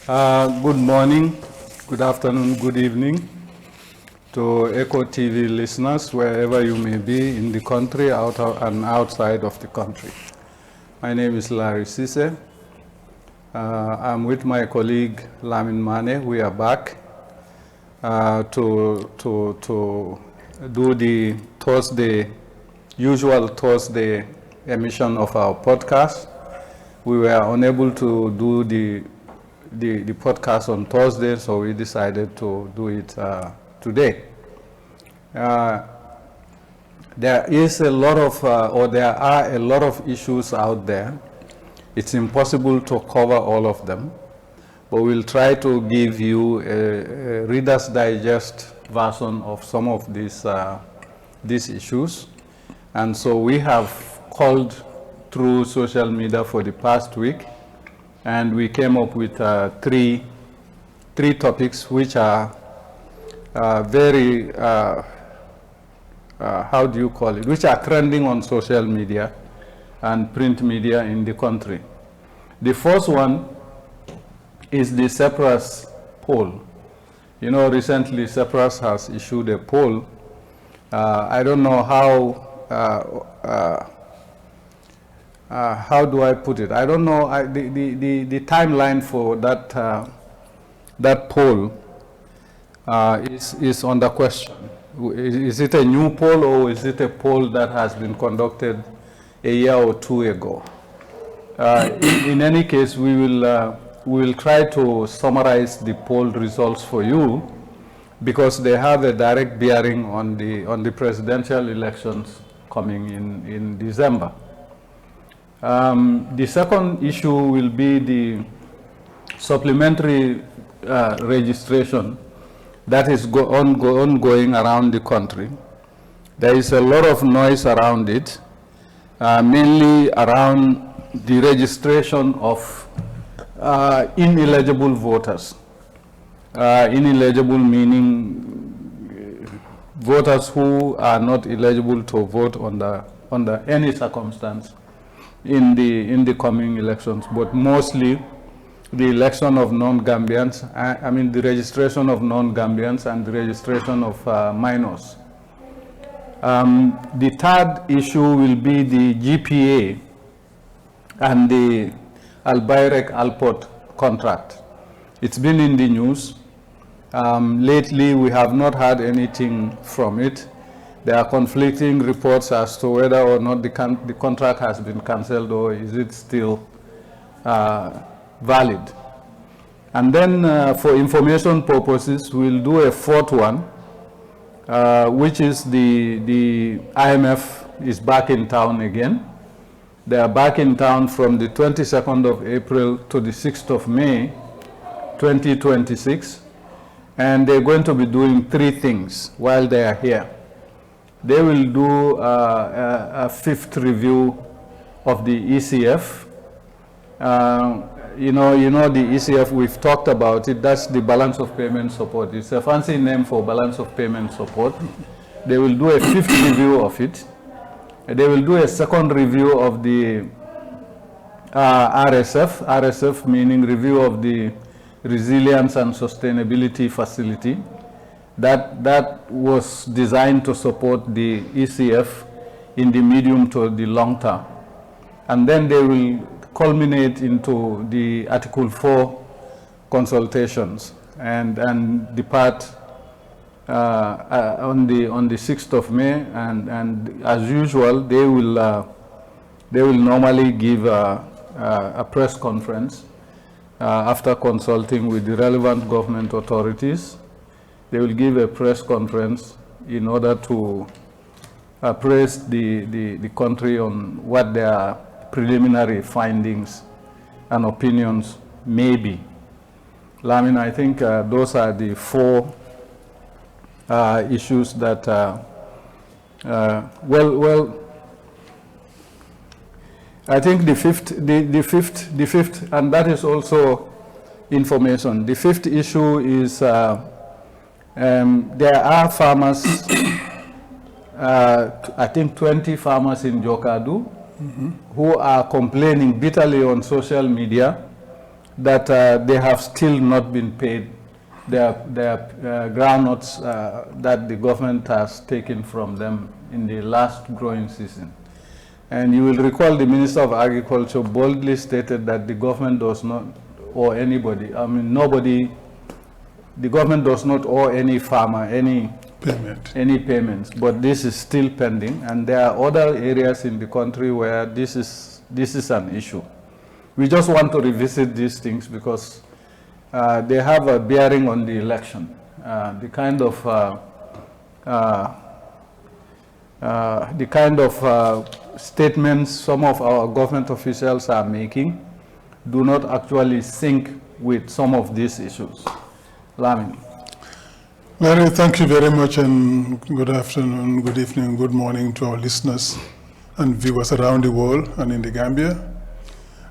Good morning, good afternoon, good evening to Echo TV listeners, wherever you may be in the country and outside of the country. My name is Larry Sise. I'm with my colleague Lamin Mane. We are back to do the usual Thursday emission of our podcast. We were unable to do the podcast on Thursday, so we decided to do it today. There is a lot of, there are a lot of issues out there. It's impossible to cover all of them, but we'll try to give you a Reader's Digest version of some of these issues. And so we have called through social media for the past week, and we came up with three topics which are very, how do you call it, which are trending on social media and print media in the country. The first one is the CEPRAS poll. You know, recently CEPRAS has issued a poll. I don't know how do I put it? I don't know the timeline for that poll is under question. Is it a new poll, or is it a poll that has been conducted a year or two ago? In any case, we will try to summarize the poll results for you, because they have a direct bearing on the presidential elections coming in December. The second issue will be the supplementary registration that is ongoing around the country. There is a lot of noise around it, mainly around the registration of ineligible voters. Ineligible meaning voters who are not eligible to vote under any circumstance in the coming elections, but mostly the election of non-Gambians, I mean the registration of non-Gambians and the registration of minors. The third issue will be the GPA and the Albayrek-Alport contract. It's been in the news. Lately, we have not heard anything from it. There are conflicting reports as to whether or not the contract has been cancelled, or is it still valid. And then for information purposes, we'll do a fourth one, which is the IMF is back in town again. They are back in town from the 22nd of April to the 6th of May, 2026. And they're going to be doing three things while they are here. They will do a fifth review of the ECF. You know the ECF, we've talked about it. That's the balance of payment support. It's a fancy name for balance of payment support. They will do a fifth review of it. They will do a second review of the RSF meaning review of the Resilience and Sustainability Facility. That was designed to support the ECF in the medium to the long term. And then they will culminate into the Article 4 consultations and depart on the 6th of May. And as usual, they will normally give a press conference after consulting with the relevant government authorities. They will give a press conference in order to appraise the country on what their preliminary findings and opinions may be. Lamin, I think those are the four issues that, I think the fifth, and that is also information. The fifth issue is there are farmers, I think 20 farmers in Jokadu, who are complaining bitterly on social media that they have still not been paid their groundnuts that the government has taken from them in the last growing season. And you will recall the Minister of Agriculture boldly stated that the government does not owe anybody, I mean nobody, the government does not owe any farmer any payments, but this is still pending, and there are other areas in the country where this is an issue. We just want to revisit these things because they have a bearing on the election. The kind of statements some of our government officials are making do not actually sync with some of these issues. Lamin. Larry, thank you very much, and good afternoon, good evening, good morning to our listeners and viewers around the world and in the Gambia.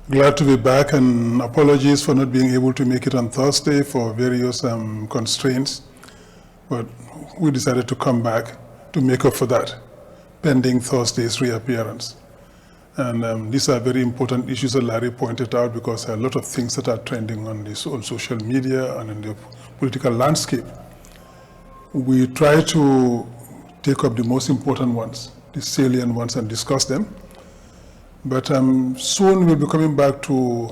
Glad to be back, and apologies for not being able to make it on Thursday for various constraints, but we decided to come back to make up for that, pending Thursday's reappearance. And these are very important issues that Larry pointed out, because there are a lot of things that are trending on social media and in the political landscape. We try to take up the most important ones, the salient ones, and discuss them. But soon we'll be coming back to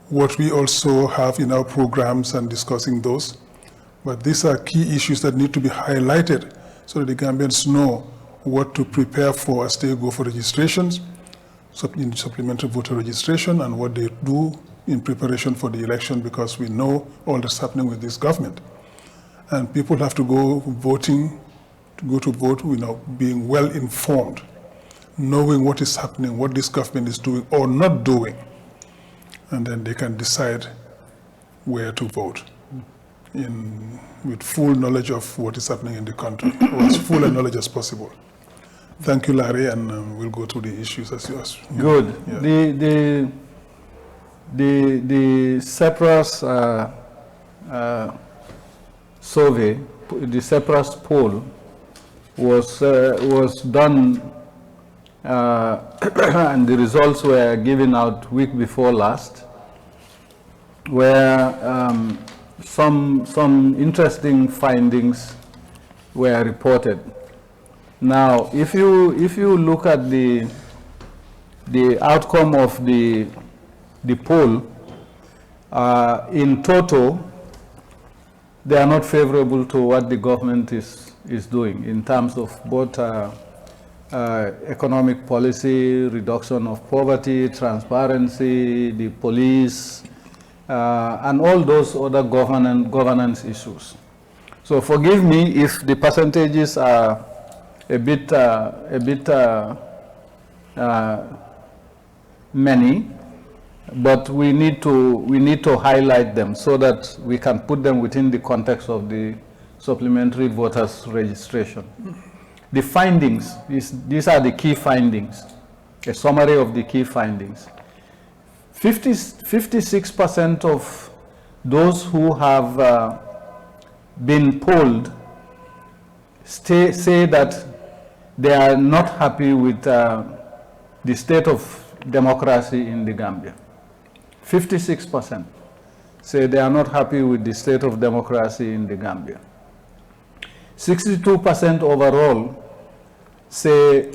what we also have in our programs and discussing those. But these are key issues that need to be highlighted so that the Gambians know what to prepare for as they go for registrations, in supplementary voter registration, and what they do in preparation for the election, because we know all that's happening with this government. And people have to go voting, to go to vote, being well informed, knowing what is happening, what this government is doing or not doing, and then they can decide where to vote with full knowledge of what is happening in the country, or as full a knowledge as possible. Thank you, Larry, and we'll go through the issues as you ask. Good. Yeah. The Cyprus survey, the Cyprus poll was done, and the results were given out week before last, where some interesting findings were reported. Now, if you look at the outcome of the poll, in total, they are not favorable to what the government is doing in terms of both economic policy, reduction of poverty, transparency, the police, and all those other governance issues. So forgive me if the percentages are a bit many, but we need to highlight them so that we can put them within the context of the supplementary voters registration. The findings, these are the key findings, a summary of the key findings. 56% of those who have been polled say that they are not happy with the state of democracy in the Gambia. 56% say they are not happy with the state of democracy in the Gambia. 62% overall say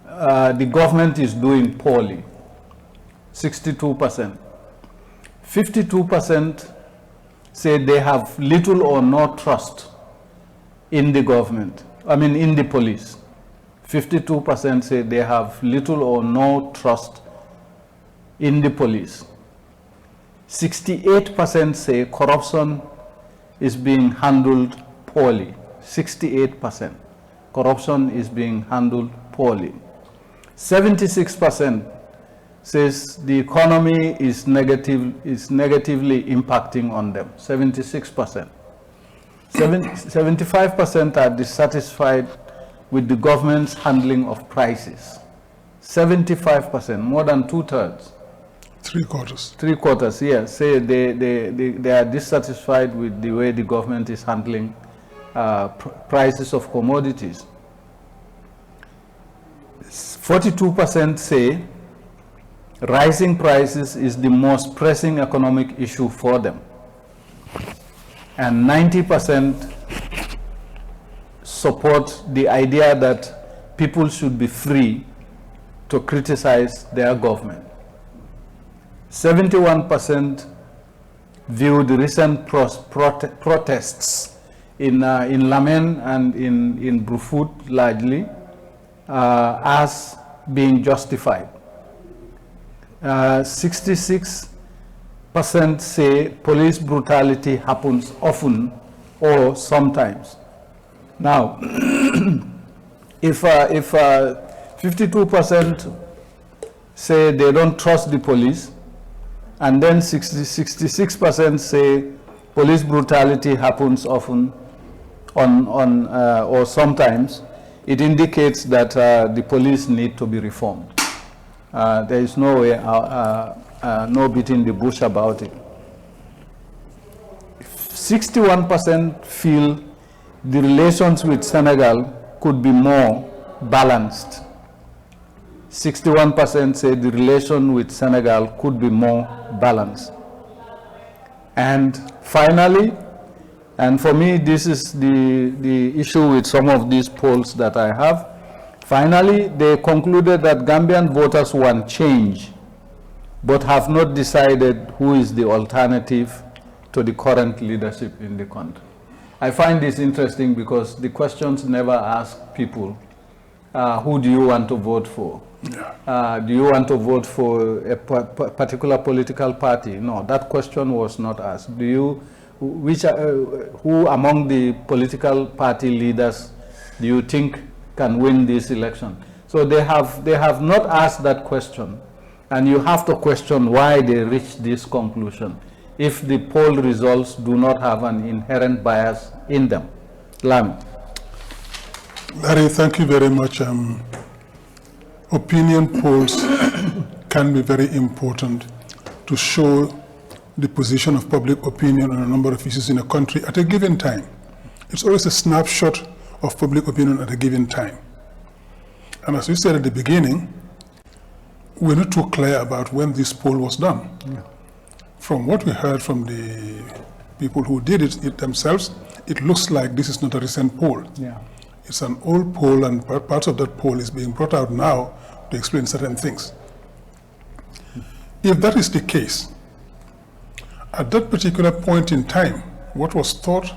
the government is doing poorly. 62%. 52% say they have little or no trust in the government, in the police. 52% say they have little or no trust in the police. 68% say corruption is being handled poorly. 68%. Corruption is being handled poorly. 76% says the economy is negatively impacting on them. 76%. 75% are dissatisfied with the government's handling of prices. 75%, more than 2/3. Three-quarters. Three-quarters, yeah, say they are dissatisfied with the way the government is handling prices of commodities. 42% say rising prices is the most pressing economic issue for them. And 90% support the idea that people should be free to criticize their government. 71% view the recent protests in Lamen and in Brufut largely as being justified. 66% say police brutality happens often or sometimes. Now, if 52% say they don't trust the police, and then 66% say police brutality happens often or sometimes, it indicates that the police need to be reformed. There is no way, no beating the bush about it. 61% feel the relations with Senegal could be more balanced. 61% say the relation with Senegal could be more balanced. And finally, and for me this is the issue with some of these polls that I have, finally they concluded that Gambian voters want change, but have not decided who is the alternative to the current leadership in the country. I find this interesting because the questions never ask people, who do you want to vote for? Yeah. Do you want to vote for a particular political party? No, that question was not asked. Who among the political party leaders do you think can win this election? So they have not asked that question, and you have to question why they reached this conclusion if the poll results do not have an inherent bias in them. Lam. Larry, thank you very much. Opinion polls can be very important to show the position of public opinion on a number of issues in a country at a given time. It's always a snapshot of public opinion at a given time. And as we said at the beginning, we're not too clear about when this poll was done. Yeah. From what we heard from the people who did it themselves, it looks like this is not a recent poll. Yeah. It's an old poll, and parts of that poll is being brought out now to explain certain things. If that is the case, at that particular point in time, what was thought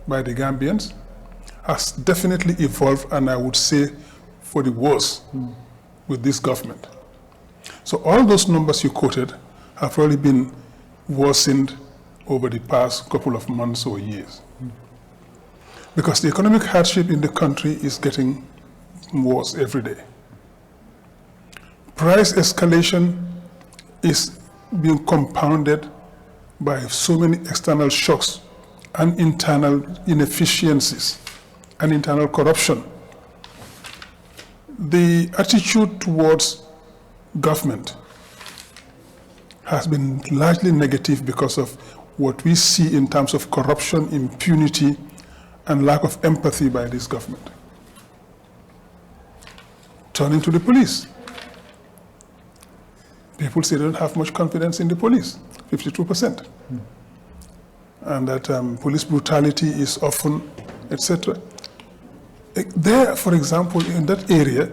by the Gambians has definitely evolved, and I would say for the worse with this government. So all those numbers you quoted have really been worsened over the past couple of months or years. Because the economic hardship in the country is getting worse every day. Price escalation is being compounded by so many external shocks and internal inefficiencies and internal corruption. The attitude towards government has been largely negative because of what we see in terms of corruption, impunity, and lack of empathy by this government. Turning to the police. People say they don't have much confidence in the police, 52%. And that police brutality is often, etc. There, for example, in that area,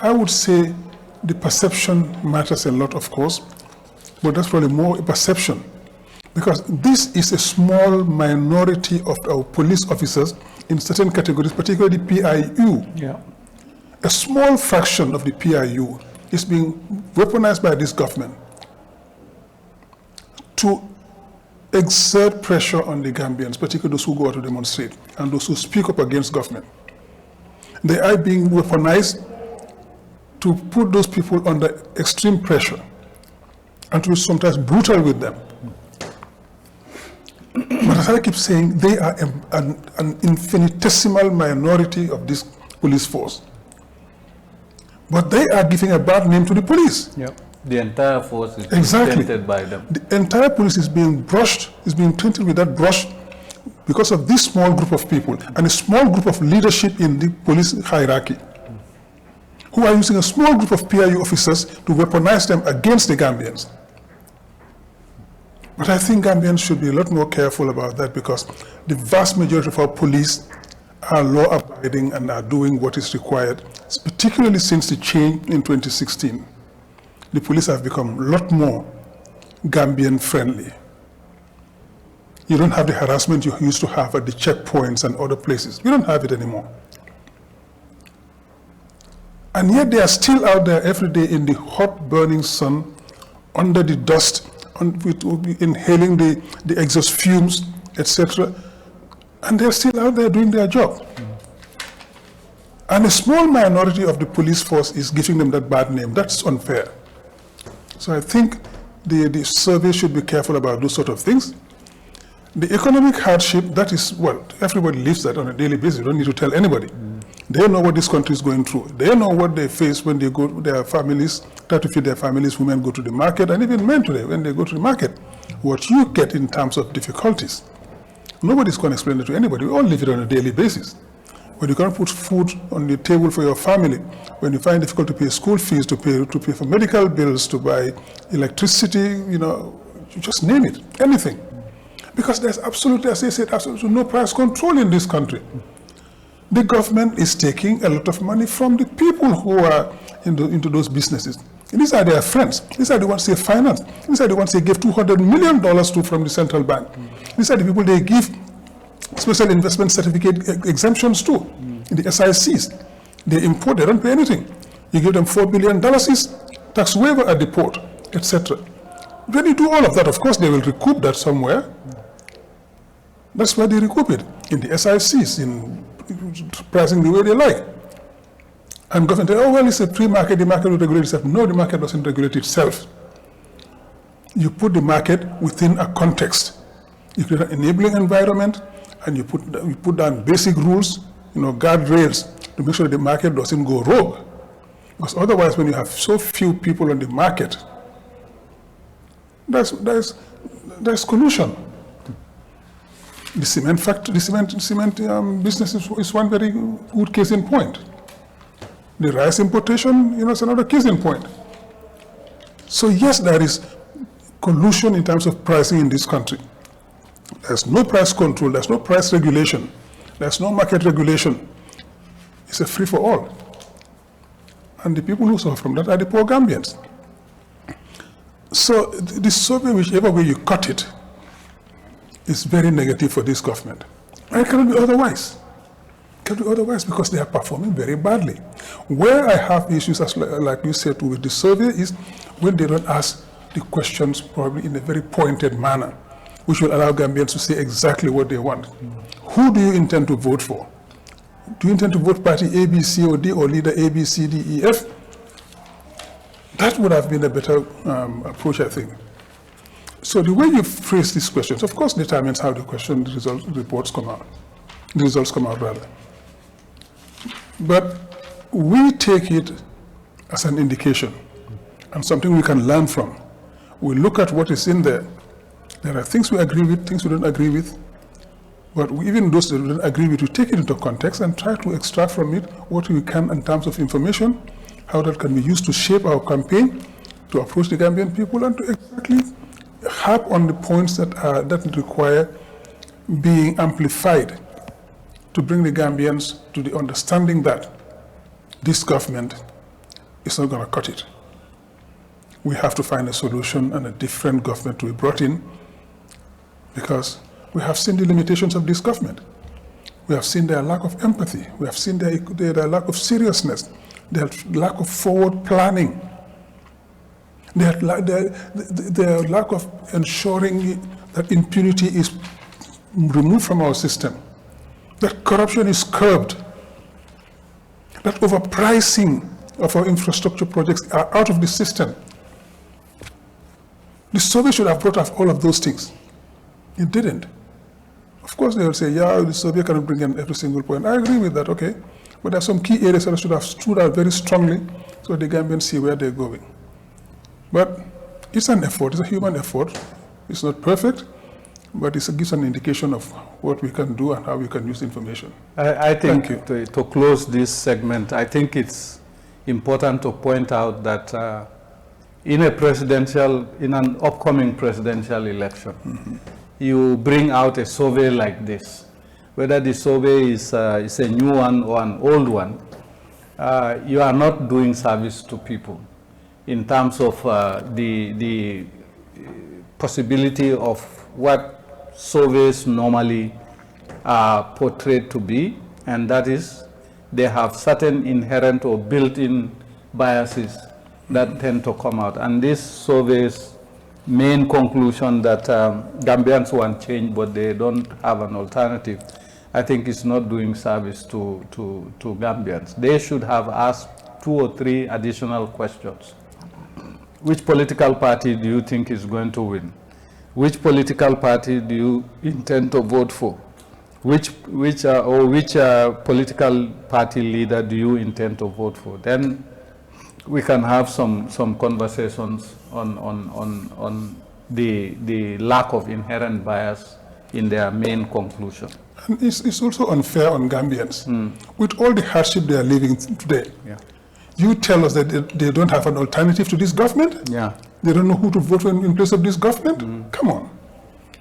I would say the perception matters a lot, of course, but that's probably more a perception. Because this is a small minority of our police officers in certain categories, particularly the PIU. Yeah. A small fraction of the PIU is being weaponized by this government to exert pressure on the Gambians, particularly those who go out to demonstrate and those who speak up against government. They are being weaponized to put those people under extreme pressure and to be sometimes brutal with them. But as I keep saying, they are an infinitesimal minority of this police force. But they are giving a bad name to the police. Yep. The entire force is being tainted by them. The entire police is being brushed, is being tainted with that brush because of this small group of people and a small group of leadership in the police hierarchy. who are using a small group of PIU officers to weaponize them against the Gambians. But I think Gambians should be a lot more careful about that, because the vast majority of our police are law-abiding and are doing what is required, particularly since the change in 2016. The police have become a lot more Gambian-friendly. You don't have the harassment you used to have at the checkpoints and other places. You don't have it anymore. And yet they are still out there every day in the hot, burning sun, under the dust, inhaling the exhaust fumes, etc. And they're still out there doing their job. And a small minority of the police force is giving them that bad name. That's unfair. So I think the survey should be careful about those sort of things. The economic hardship, that is, well, everybody lives that on a daily basis. You don't need to tell anybody. They know what this country is going through. They know what they face when they go to their families, try to feed their families. Women go to the market, and even men today, when they go to the market, what you get in terms of difficulties. Nobody's going to explain it to anybody. We all live it on a daily basis. When you can't put food on the table for your family, when you find it difficult to pay school fees, to pay for medical bills, to buy electricity, you just name it, anything. Because there's absolutely, as I said, absolutely no price control in this country. The government is taking a lot of money from the people who are into those businesses. And these are their friends. These are the ones they finance. These are the ones they give $200 million to from the central bank. These are the people they give special investment certificate exemptions to, in the SICs. They import, they don't pay anything. You give them $4 billion, tax waiver at the port, etc. When you do all of that, of course, they will recoup that somewhere. That's why they recoup it, in the SICs, in pricing the way they like. And government say, oh, well, it's a free market, the market will regulate itself. No, the market doesn't regulate itself. You put the market within a context. You create an enabling environment, and you put down basic rules, guardrails, to make sure the market doesn't go rogue. Because otherwise, when you have so few people on the market, there's collusion. The cement factory, the cement business is one very good case in point. The rice importation, is another case in point. So yes, there is collusion in terms of pricing in this country. There's no price control, there's no price regulation, there's no market regulation. It's a free for all. And the people who suffer from that are the poor Gambians. So the survey, whichever way you cut it, is very negative for this government. And it cannot be otherwise. It cannot be otherwise, because they are performing very badly. Where I have issues, like you said, with the survey is when they don't ask the questions probably in a very pointed manner, which will allow Gambians to say exactly what they want. Who do you intend to vote for? Do you intend to vote party A, B, C, or D, or leader A, B, C, D, E, F? That would have been a better approach, I think. So the way you phrase these questions, of course, determines how the results come out. The results come out, rather. But we take it as an indication and something we can learn from. We look at what is in there. There are things we agree with, things we don't agree with. But even those that we don't agree with, we take it into context and try to extract from it what we can in terms of information, how that can be used to shape our campaign, to approach the Gambian people, and to exactly harp on the points that require being amplified to bring the Gambians to the understanding that this government is not going to cut it. We have to find a solution and a different government to be brought in, because we have seen the limitations of this government. We have seen their lack of empathy. We have seen their lack of seriousness, their lack of forward planning, their lack of ensuring that impunity is removed from our system, that corruption is curbed, that overpricing of our infrastructure projects are out of the system. The survey should have brought up all of those things. It didn't. Of course, they will say, yeah, the survey cannot bring in every single point. I agree with that, okay. But there are some key areas that should have stood out very strongly so the Gambians see where they're going. But it's an effort, it's a human effort. It's not perfect, but it gives an indication of what we can do and how we can use information. I think to close this segment, I think it's important to point out that in an upcoming presidential election, you bring out a survey like this. Whether the survey is a new one or an old one, you are not doing service to people in terms of the possibility of what surveys normally are portrayed to be, and that is they have certain inherent or built-in biases that tend to come out. And this survey's main conclusion that Gambians want change, but they don't have an alternative, I think is not doing service to Gambians. They should have asked 2 or 3 additional questions. Which political party do you think is going to win? Which political party do you intend to vote for? Which political party leader do you intend to vote for? Then we can have some conversations on the lack of inherent bias in their main conclusion. And it's also unfair on Gambians. With all the hardship they are living today, you tell us that they don't have an alternative to this government? They don't know who to vote for in place of this government? Come on.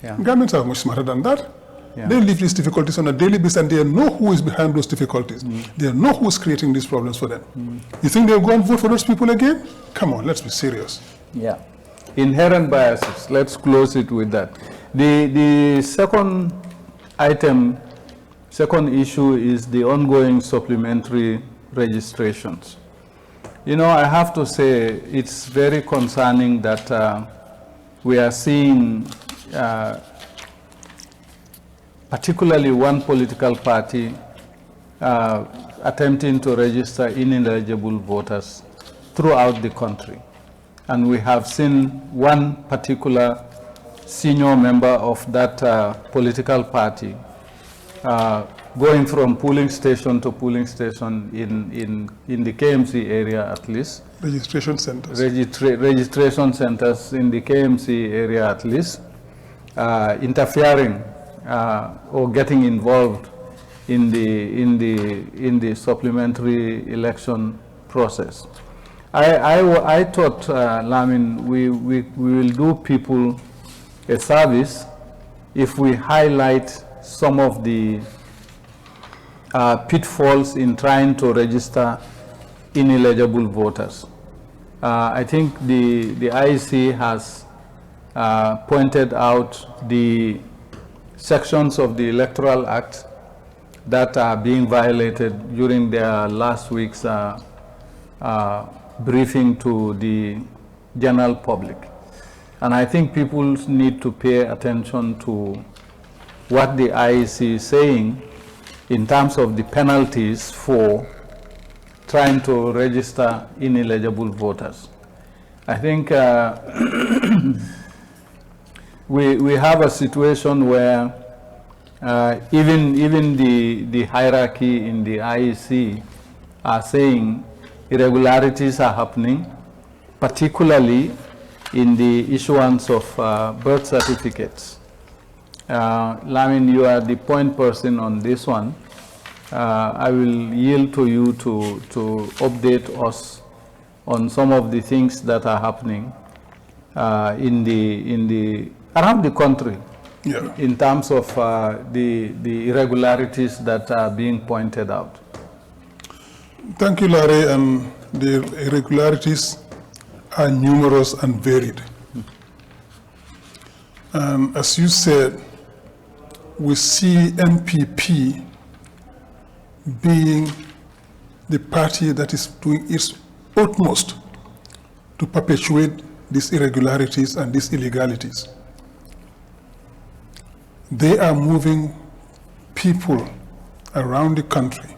Gambians are much smarter than that. They live these difficulties on a daily basis, and they know who is behind those difficulties. They know who is creating these problems for them. You think they'll go and vote for those people again? Come on, let's be serious. Inherent biases, let's close it with that. The second issue is the ongoing supplementary registrations. You know, I have to say it's very concerning that we are seeing particularly one political party attempting to register ineligible voters throughout the country. And we have seen one particular senior member of that political party going from polling station to polling station in the KMC area at least. Registration centers. Registration centers in the KMC area at least, interfering or getting involved in the supplementary election process. I thought, Lamin, we will do people a service if we highlight some of the pitfalls in trying to register ineligible voters. I think the IEC has pointed out the sections of the Electoral Act that are being violated during their last week's briefing to the general public. And I think people need to pay attention to what the IEC is saying in terms of the penalties for trying to register ineligible voters. I think we have a situation where even the hierarchy in the IEC are saying irregularities are happening, particularly in the issuance of birth certificates. Lamin, you are the point person on this one. I will yield to you to update us on some of the things that are happening around the country in terms of the irregularities that are being pointed out. Thank you, Larry. And the irregularities are numerous and varied. As you said, we see NPP being the party that is doing its utmost to perpetuate these irregularities and these illegalities. They are moving people around the country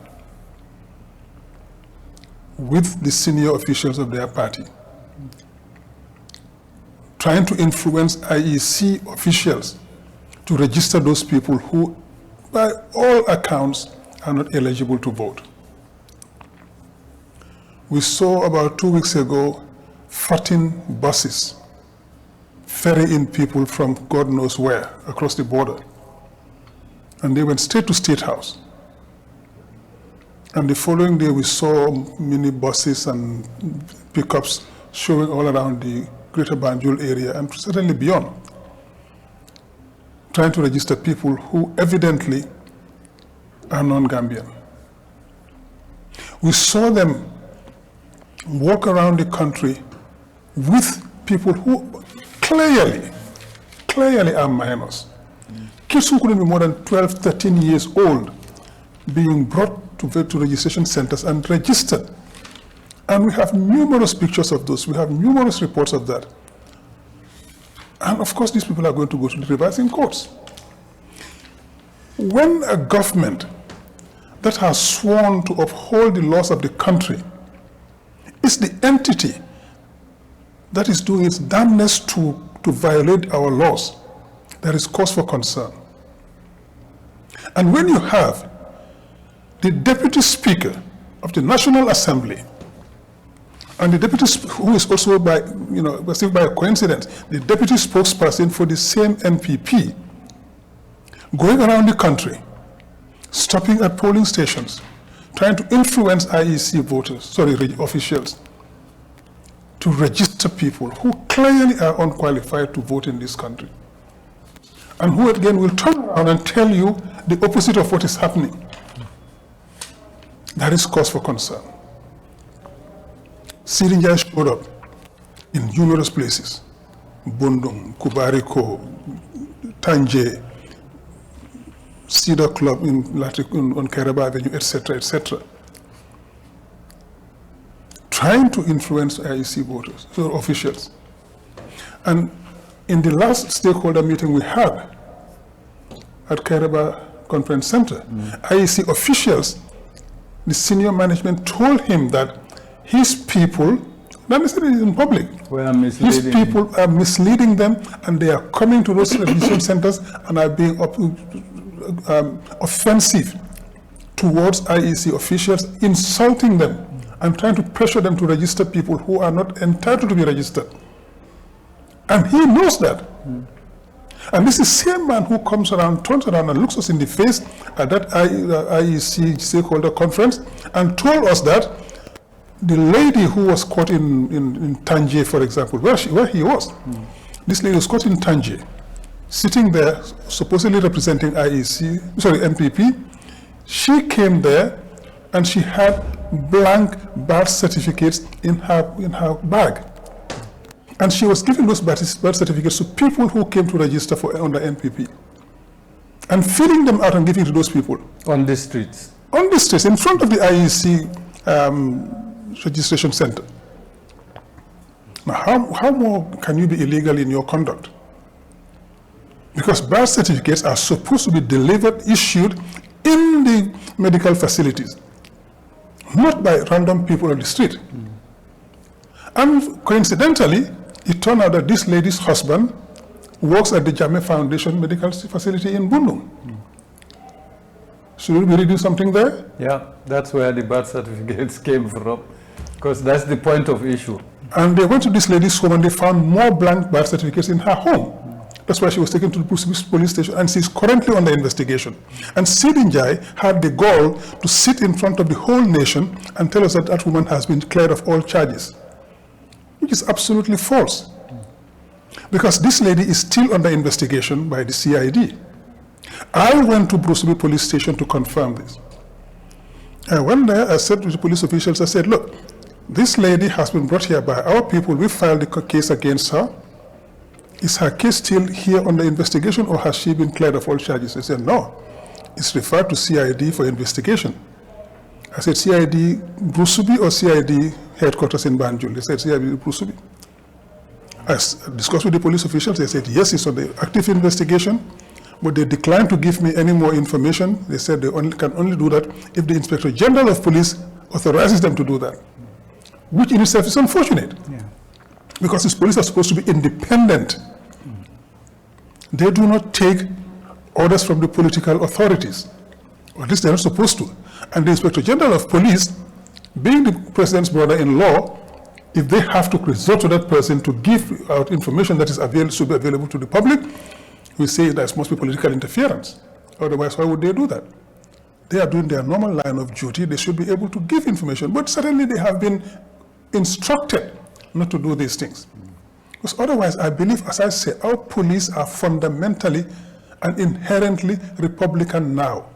with the senior officials of their party, trying to influence IEC officials to register those people who, by all accounts, are not eligible to vote. We saw about 2 weeks ago 14 buses ferrying people from God knows where across the border. And they went straight to State House. And the following day, we saw mini buses and pickups showing all around the Greater Banjul area and certainly beyond, trying to register people who evidently are non-Gambian. We saw them walk around the country with people who clearly are minors. Kids who couldn't be more than 12, 13 years old being brought to registration centers and registered. And we have numerous pictures of those. We have numerous reports of that. And of course, these people are going to go to the revising courts. When a government that has sworn to uphold the laws of the country is the entity that is doing its damnness to violate our laws, there is cause for concern. And when you have the Deputy Speaker of the National Assembly and the Deputy, who is also by a coincidence, the Deputy Spokesperson for the same NPP, going around the country, stopping at polling stations, trying to influence IEC officials to register people who clearly are unqualified to vote in this country. And who again will turn around and tell you the opposite of what is happening. That is cause for concern. Sirinjai showed up in numerous places. Bundung, Kubariko, Tanje, Cedar Club on Kairaba Avenue, etc., etc. Trying to influence IEC voters, officials. And in the last stakeholder meeting we had at Kairaba Conference Center, IEC officials, the senior management told him that his people, not necessarily in public, his people are misleading them, and they are coming to those registration centers and are being offensive towards IEC officials, insulting them and trying to pressure them to register people who are not entitled to be registered. And he knows that. And this is the same man who comes around, turns around and looks us in the face at that IEC stakeholder conference and told us that the lady who was caught in Tanje, for example, where he was, this lady was caught in Tanje, sitting there, supposedly representing MPP. She came there and she had blank birth certificates in her bag. And she was giving those birth certificates to people who came to register under MPP. And filling them out and giving to those people. On the streets? On the streets, in front of the IEC registration center. Now, how more can you be illegal in your conduct? Because birth certificates are supposed to be delivered, issued in the medical facilities, not by random people on the street. And coincidentally, it turned out that this lady's husband works at the Jame Foundation medical facility in Bundung. Should we be reading something there? Yeah, that's where the birth certificates came from, because that's the point of issue. And they went to this lady's home and they found more blank birth certificates in her home. That's why she was taken to the police station, and she's currently under investigation. And Sidinjai had the gall to sit in front of the whole nation and tell us that that woman has been cleared of all charges, which is absolutely false. Because this lady is still under investigation by the CID. I went to Brusubi police station to confirm this. I went there, I said to the police officials, I said, look, this lady has been brought here by our people. We filed the case against her. Is her case still here under investigation, or has she been cleared of all charges? They said, no, it's referred to CID for investigation. I said, CID Brusubi or CID headquarters in Banjul? They said, CID Brusubi. I discussed with the police officials. They said, yes, it's under active investigation, but they declined to give me any more information. They said they can only do that if the Inspector General of Police authorizes them to do that, which in itself is unfortunate. Yeah. Because these police are supposed to be independent. They do not take orders from the political authorities, or at least they're not supposed to. And the Inspector General of Police, being the President's brother-in-law, if they have to resort to that person to give out information that is should be available to the public, we say that must be political interference. Otherwise, why would they do that? they are doing their normal line of duty. They should be able to give information. But certainly they have been instructed not to do these things. Because otherwise, I believe, as I say, our police are fundamentally and inherently Republican now.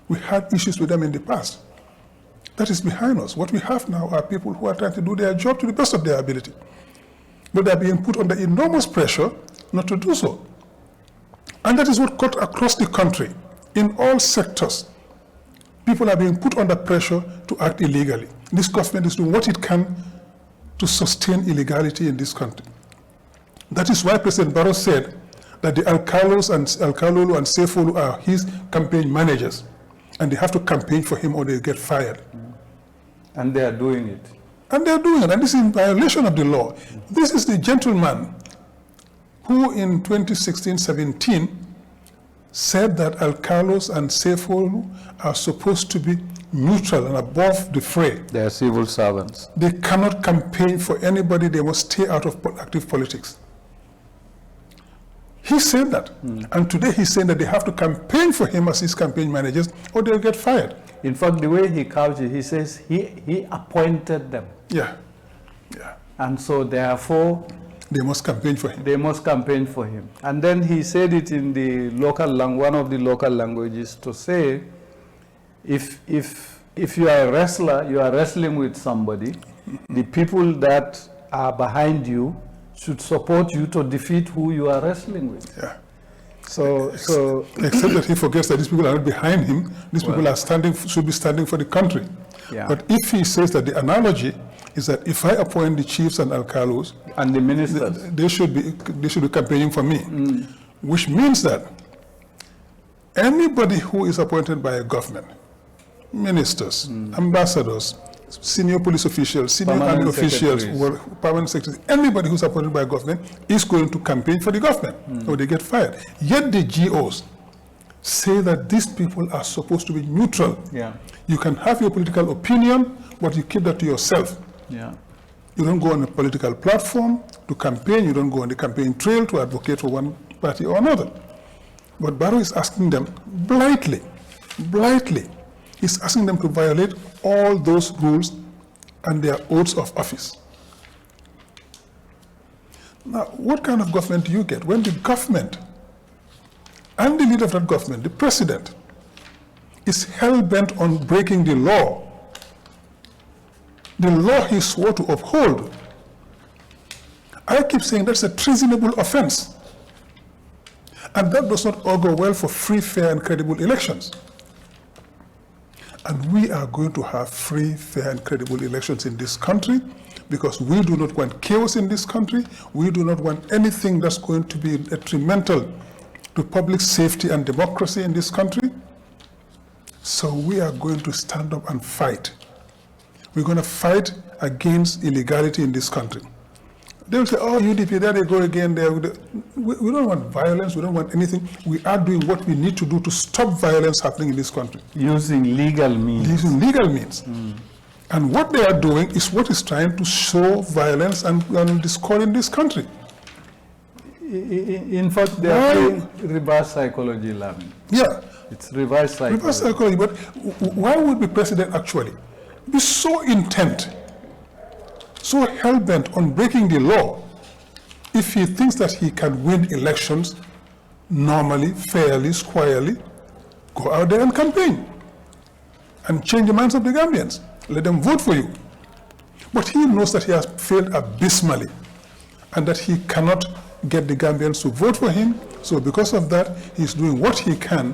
We had issues with them in the past. That is behind us. What we have now are people who are trying to do their job to the best of their ability. But they are being put under enormous pressure not to do so. And that is what cut across the country. In all sectors, people are being put under pressure to act illegally. This government is doing what it can to sustain illegality in this country. That is why President Barrow said that the Alcalos and Alcalolo and Sefolu are his campaign managers, and they have to campaign for him or they get fired. And they are doing it. And they are doing it, and this is in violation of the law. This is the gentleman who in 2016-17 said that Alcalos and Sefolu are supposed to be neutral and above the fray. They are civil servants. They cannot campaign for anybody. They must stay out of active politics. He said that. And today he's saying that they have to campaign for him as his campaign managers or they'll get fired. In fact, the way he couched it, he says he appointed them. Yeah. And so therefore, they must campaign for him. They must campaign for him. And then he said it in the local one of the local languages to say, if you are a wrestler, you are wrestling with somebody, the people that are behind you should support you to defeat who you are wrestling with. Yeah. So except that he forgets that these people are not behind him. These people are should be standing for the country. Yeah. But if he says that the analogy is that if I appoint the chiefs and alcalos and the ministers, they should be campaigning for me, which means that anybody who is appointed by a government, ministers, ambassadors, senior police officials, senior army officials, permanent secretaries, anybody who's appointed by government is going to campaign for the government or they get fired. Yet the GOs say that these people are supposed to be neutral. Yeah. You can have your political opinion, but you keep that to yourself. Yeah. You don't go on a political platform to campaign. You don't go on the campaign trail to advocate for one party or another. But Barrow is asking them blithely, he's asking them to violate all those rules and their oaths of office. Now, what kind of government do you get when the government and the leader of that government, the president, is hell-bent on breaking the law he swore to uphold? I keep saying that's a treasonable offense. And that does not augur well for free, fair, and credible elections. And we are going to have free, fair, and credible elections in this country because we do not want chaos in this country. We do not want anything that's going to be detrimental to public safety and democracy in this country. So we are going to stand up and fight. We're going to fight against illegality in this country. They will say, oh, UDP, there they go again. We don't want violence. We don't want anything. We are doing what we need to do to stop violence happening in this country. Using legal means. Using legal means. And what they are doing is what is trying to show violence and discord in this country. In fact, they are playing reverse psychology, Lamin. Yeah. It's reverse psychology. Reverse psychology. But why would the president actually be so intent, so hell-bent on breaking the law if he thinks that he can win elections normally, fairly, squarely? Go out there and campaign and change the minds of the Gambians. Let them vote for you. But he knows that he has failed abysmally and that he cannot get the Gambians to vote for him. So because of that, he's doing what he can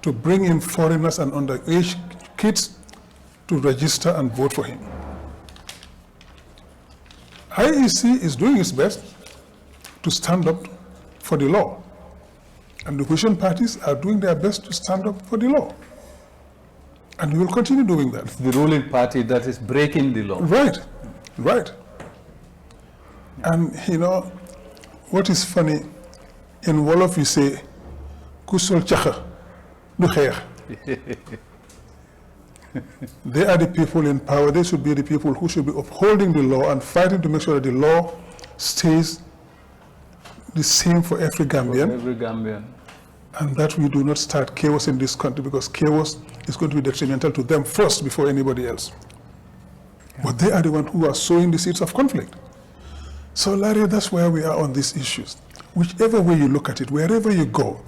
to bring in foreigners and underage kids to register and vote for him. IEC is doing its best to stand up for the law. And the opposition parties are doing their best to stand up for the law. And we will continue doing that. It's the ruling party that is breaking the law. Right. And you know, what is funny, in Wolof we say, Kusol Chakha, du khair. They are the people in power. They should be the people who should be upholding the law and fighting to make sure that the law stays the same for every Gambian. For every Gambian. and that we do not start chaos in this country, because chaos is going to be detrimental to them first before anybody else. Yeah. But they are the ones who are sowing the seeds of conflict. So Larry, that's where we are on these issues. Whichever way you look at it, wherever you go,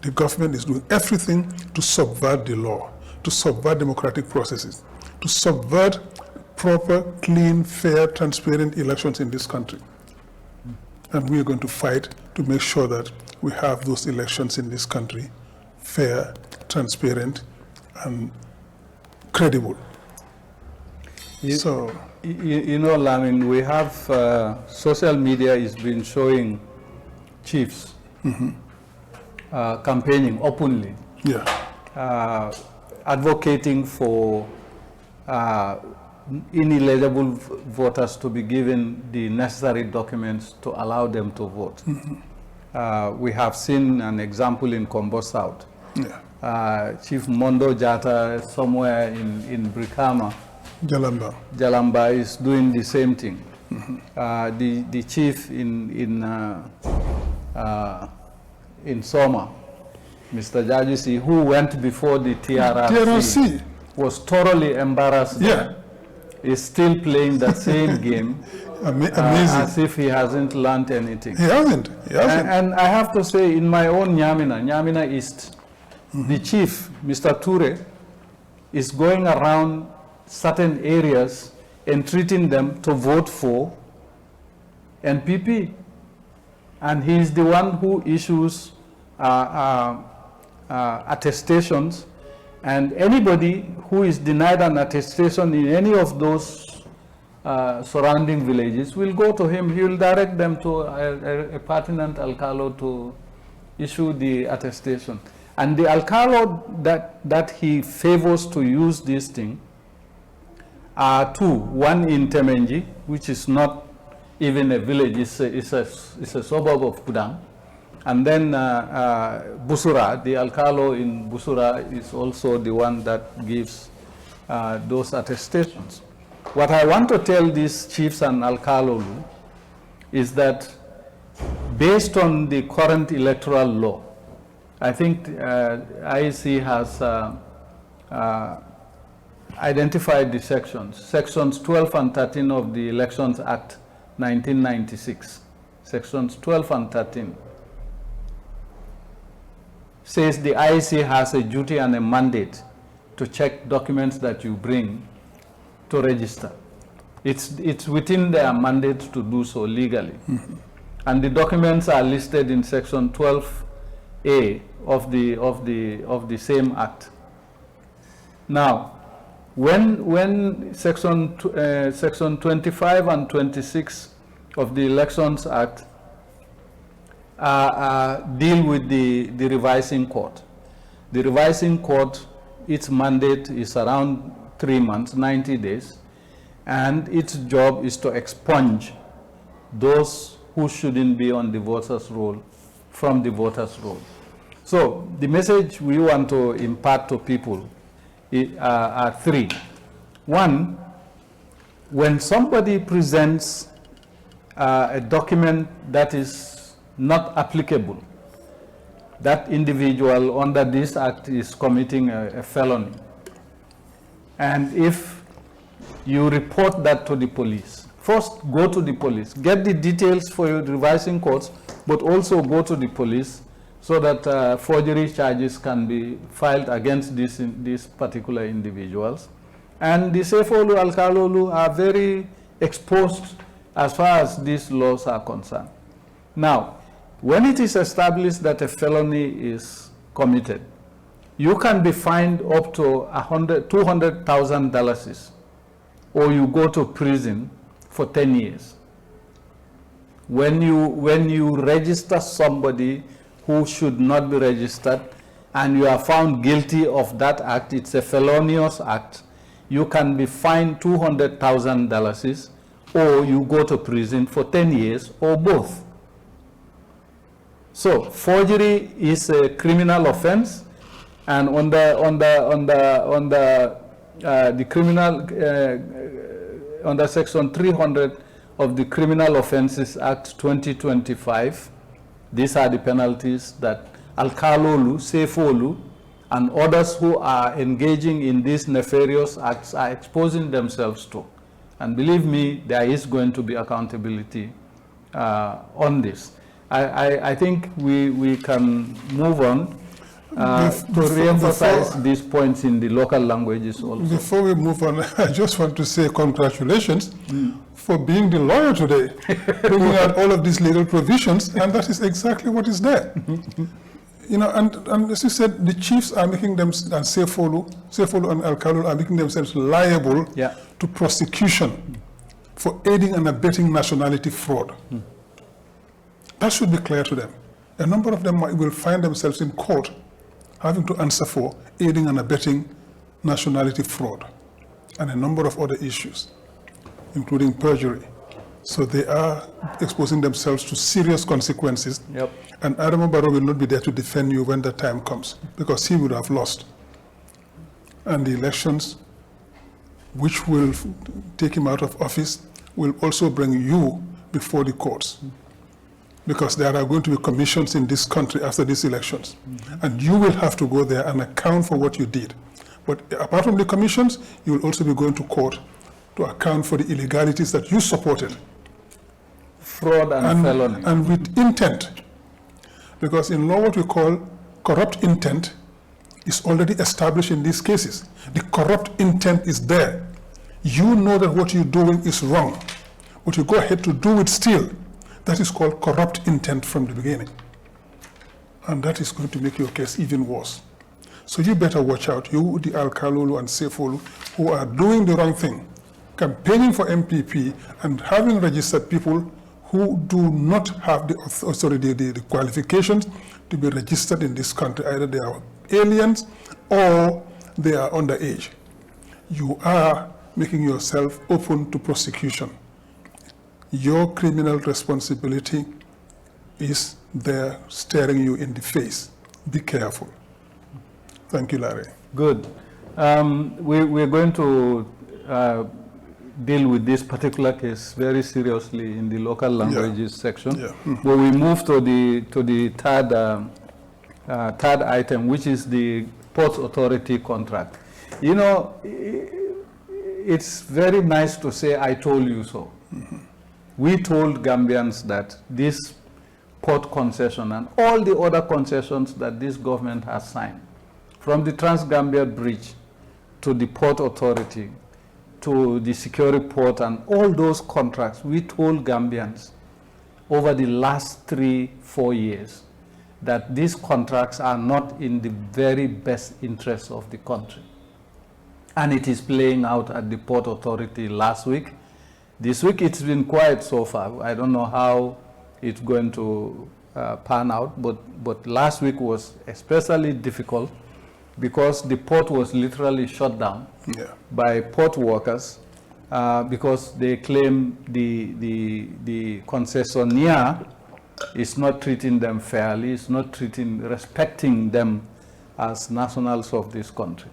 the government is doing everything to subvert the law, to subvert democratic processes, to subvert proper, clean, fair, transparent elections in this country. And we are going to fight to make sure that we have those elections in this country fair, transparent, and credible. You know, Lamin, we have social media has been showing chiefs campaigning openly, advocating for ineligible voters to be given the necessary documents to allow them to vote. We have seen an example in Kombo South. Chief Mondo Jata somewhere in Brikama, Jalamba is doing the same thing. The chief in Soma, Mr. Jajisi, who went before the TRRC, was thoroughly embarrassed. Is still playing that same game as if he hasn't learned anything. He hasn't. And I have to say, in my own Nyamina East, the chief, Mr. Ture, is going around certain areas entreating them to vote for NPP. And he is the one who issues attestations, and anybody who is denied an attestation in any of those surrounding villages will go to him. He will direct them to a pertinent alcalo to issue the attestation. And the alcalo that he favors to use this thing are two. One in Temenji, which is not even a village, it's a suburb of Kudang. And then Busura, the alcalo in Busura is also the one that gives those attestations. What I want to tell these chiefs and alcalolu is that based on the current electoral law, I think IEC has identified the sections 12 and 13 of the Elections Act 1996, sections 12 and 13. Says the IEC has a duty and a mandate to check documents that you bring to register. It's within their mandate to do so legally. And the documents are listed in section 12A of the same act. Now, when section 25 and 26 of the Elections Act deal with the revising court. The revising court, its mandate is around 3 months, 90 days, and its job is to expunge those who shouldn't be on the voters' roll from the voters' roll. So the message we want to impart to people are three. One, when somebody presents a document that is not applicable, that individual under this act is committing a felony. And if you report that to the police, first go to the police, get the details for your revising courts, but also go to the police so that forgery charges can be filed against these particular individuals. And the Sefolu Alkalolu are very exposed as far as these laws are concerned. Now, when it is established that a felony is committed, you can be fined up to $200,000, or you go to prison for 10 years. When you register somebody who should not be registered, and you are found guilty of that act, it's a felonious act, you can be fined $200,000, or you go to prison for 10 years, or both. So forgery is a criminal offense, and under section 300 of the Criminal Offences Act 2025, these are the penalties that Alkalolu, Sefolu, and others who are engaging in these nefarious acts are exposing themselves to. And believe me, there is going to be accountability on this. I think we can move on to re-emphasize these points in the local languages also. Before we move on, I just want to say congratulations for being the lawyer today, bringing out all of these legal provisions, and that is exactly what is there. You know, and as you said, the chiefs are making them, and Sefolu and Alkalolu are making themselves liable to prosecution for aiding and abetting nationality fraud. That should be clear to them. A number of them will find themselves in court having to answer for aiding and abetting nationality fraud and a number of other issues, including perjury. So they are exposing themselves to serious consequences. And Adama Barrow will not be there to defend you when the time comes, because he would have lost. And the elections, which will take him out of office, will also bring you before the courts. Because there are going to be commissions in this country after these elections. And you will have to go there and account for what you did. But apart from the commissions, you will also be going to court to account for the illegalities that you supported. Fraud and felony. And with intent. Because in law, what we call corrupt intent is already established in these cases. The corrupt intent is there. You know that what you're doing is wrong, but you go ahead to do it still. That is called corrupt intent from the beginning. And that is going to make your case even worse. So you better watch out, you, the Alkalolu and Sefolu, who are doing the wrong thing, campaigning for MPP and having registered people who do not have the qualifications to be registered in this country. Either they are aliens or they are underage. You are making yourself open to prosecution. Your criminal responsibility is there staring you in the face. Be careful. Thank you, Larry. Good. We're going to deal with this particular case very seriously in the local languages section. But we move to the third item, which is the Ports Authority contract. You know, it's very nice to say, I told you so. We told Gambians that this port concession and all the other concessions that this government has signed, from the Trans-Gambia Bridge to the Port Authority, to the security port and all those contracts, we told Gambians over the last 3-4 years that these contracts are not in the very best interest of the country. And it is playing out at the Port Authority last week. This week it's been quiet so far. I don't know how it's going to pan out, but last week was especially difficult because the port was literally shut down by port workers because they claim the concessionaire is not treating them fairly, is not respecting them as nationals of this country.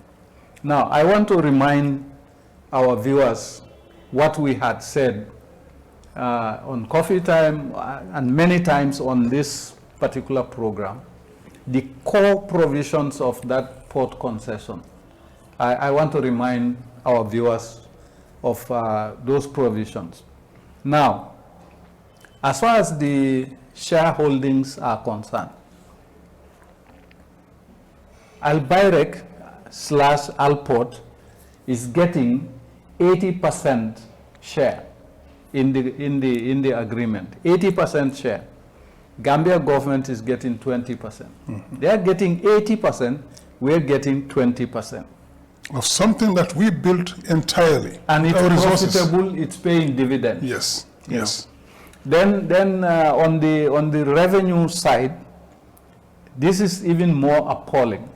Now, I want to remind our viewers what we had said on Coffee Time and many times on this particular program, the core provisions of that port concession. I want to remind our viewers of those provisions. Now, as far as the shareholdings are concerned, Albayrek/Alport is getting 80% share in the agreement. 80% share. Gambia government is getting 20%. They are getting 80%. We're getting 20%. Of something that we built entirely. And it's profitable. It's paying dividends. Yes. Yes. Then on the revenue side, this is even more appalling.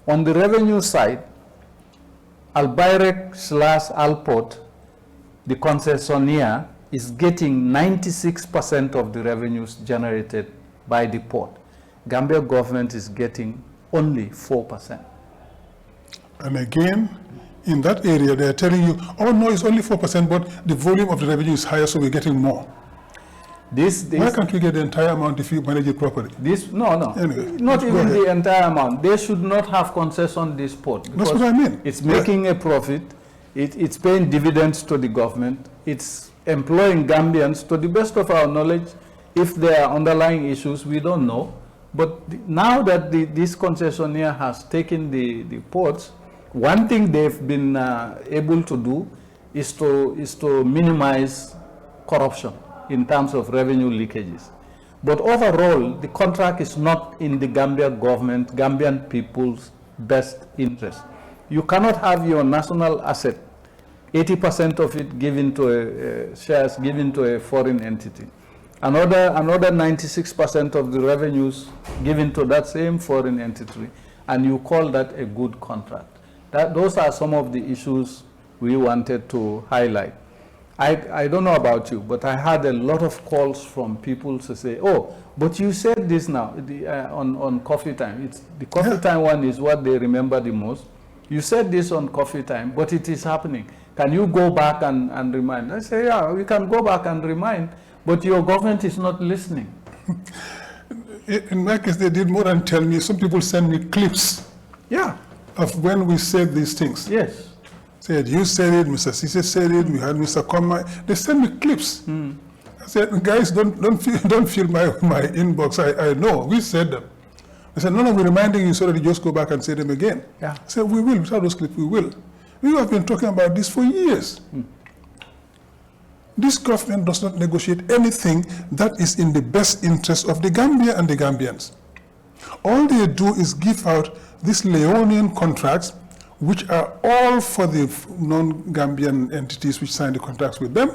On the revenue side, Albayrek/Alport, the concessionaire, is getting 96% of the revenues generated by the port. Gambia government is getting only 4%. And again, in that area, they are telling you, oh no, it's only 4%, but the volume of the revenue is higher, so we're getting more. Why can't we get the entire amount if you manage it properly? No. Anyway, not even the entire amount. They should not have concession this port. That's what I mean. It's making a profit. It's paying dividends to the government. It's employing Gambians. To the best of our knowledge, if there are underlying issues, we don't know. But now that this concessionaire has taken the ports, one thing they've been able to do is to minimize corruption in terms of revenue leakages. But overall, the contract is not in the Gambian government, Gambian people's best interest. You cannot have your national asset, 80% of it given to shares given to a foreign entity. Another 96% of the revenues given to that same foreign entity, and you call that a good contract. Those are some of the issues we wanted to highlight. I don't know about you, but I had a lot of calls from people to say, oh, but you said this now on coffee time. The coffee time one is what they remember the most. You said this on coffee time, but it is happening. Can you go back and remind? I say, yeah, we can go back and remind, but your government is not listening. In my case, they did more than tell me. Some people send me clips of when we said these things. Yes. Said, you said it, Mr. Sise said it, we had Mr. Koma. They send me clips. I said, guys, don't fill my inbox. I know, we said them. I said, no, we're reminding you so that you just go back and say them again. I said, we will, without those clips, we will. We have been talking about this for years. This government does not negotiate anything that is in the best interest of the Gambia and the Gambians. All they do is give out these Leonian contracts, which are all for the non-Gambian entities which sign the contracts with them,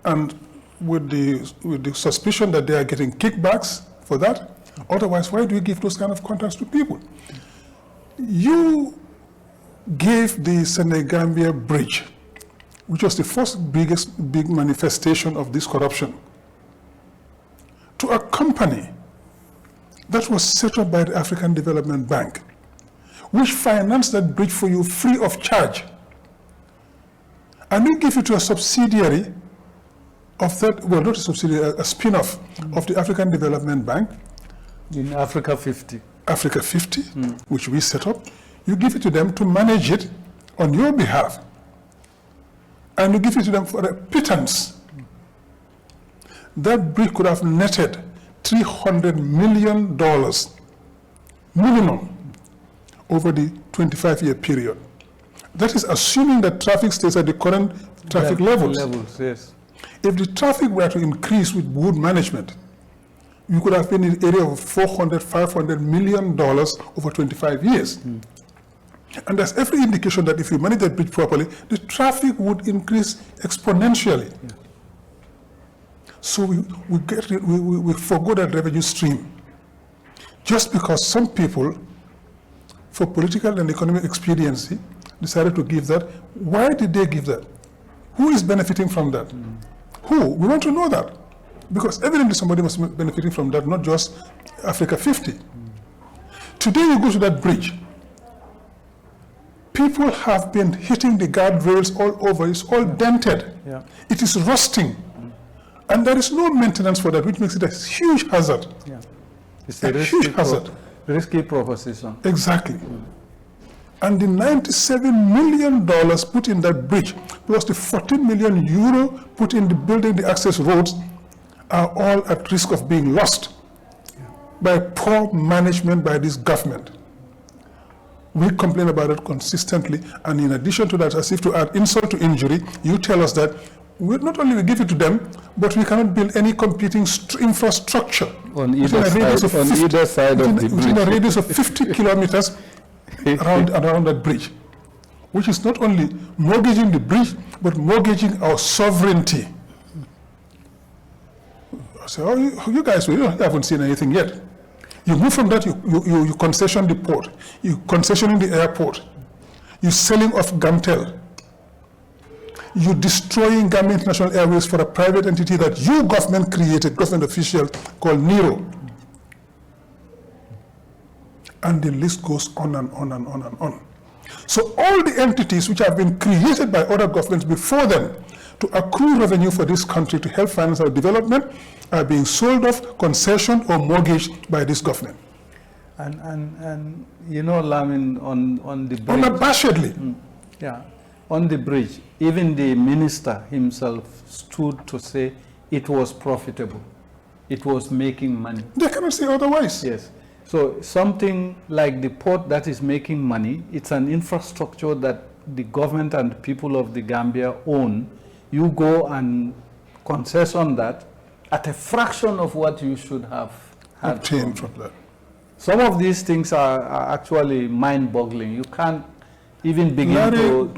and with the suspicion that they are getting kickbacks for that. Otherwise, why do you give those kind of contracts to people? You gave the Senegambia Bridge, which was the first big manifestation of this corruption, to a company that was set up by the African Development Bank, which financed that bridge for you free of charge. And you give it to a subsidiary of that, well, not a subsidiary, a spin-off of the African Development Bank. In Africa 50. Africa 50, which we set up. You give it to them to manage it on your behalf. And you give it to them for a pittance. That bridge could have netted $300 million minimum over the 25-year period. That is assuming that traffic stays at the current traffic levels. Yes. If the traffic were to increase with good management, you could have been in the area of $400, $500 million over 25 years. And there's every indication that if you manage that bridge properly, the traffic would increase exponentially. So we forgo that revenue stream just because some people, for political and economic expediency, decided to give that. Why did they give that? Who is benefiting from that? Who? We want to know that. Because evidently somebody was benefiting from that, not just Africa 50. Today you go to that bridge. People have been hitting the guardrails all over. It's all dented. It is rusting. And there is no maintenance for that, which makes it a huge hazard. It's a huge hazard. Risky proposition. Exactly. And the $97 million put in that bridge, plus the 14 million euro put in the building the access roads, are all at risk of being lost by poor management by this government. We complain about it consistently, and in addition to that, as if to add insult to injury, you tell us that not only we give it to them, but we cannot build any competing infrastructure on either side of the bridge. Within a radius of 50 kilometers around that bridge, which is not only mortgaging the bridge, but mortgaging our sovereignty. I say, oh, you guys, we haven't seen anything yet. You move from that, you concession the port, you concessioning the airport, you selling off Gamtel, you destroying Gambia International Airways for a private entity that you government created, government official called Nero. And the list goes on and on and on and on. So all the entities which have been created by other governments before them to accrue revenue for this country to help finance our development are being sold off, concessioned, or mortgaged by this government. And you know, Lamin, on the bridge. Unabashedly. Yeah, on the bridge, even the minister himself stood to say it was profitable. It was making money. They cannot say otherwise. Yes. So something like the port that is making money, it's an infrastructure that the government and people of the Gambia own. You go and concession that at a fraction of what you should have obtained from that. Some of these things are actually mind-boggling. You can't even begin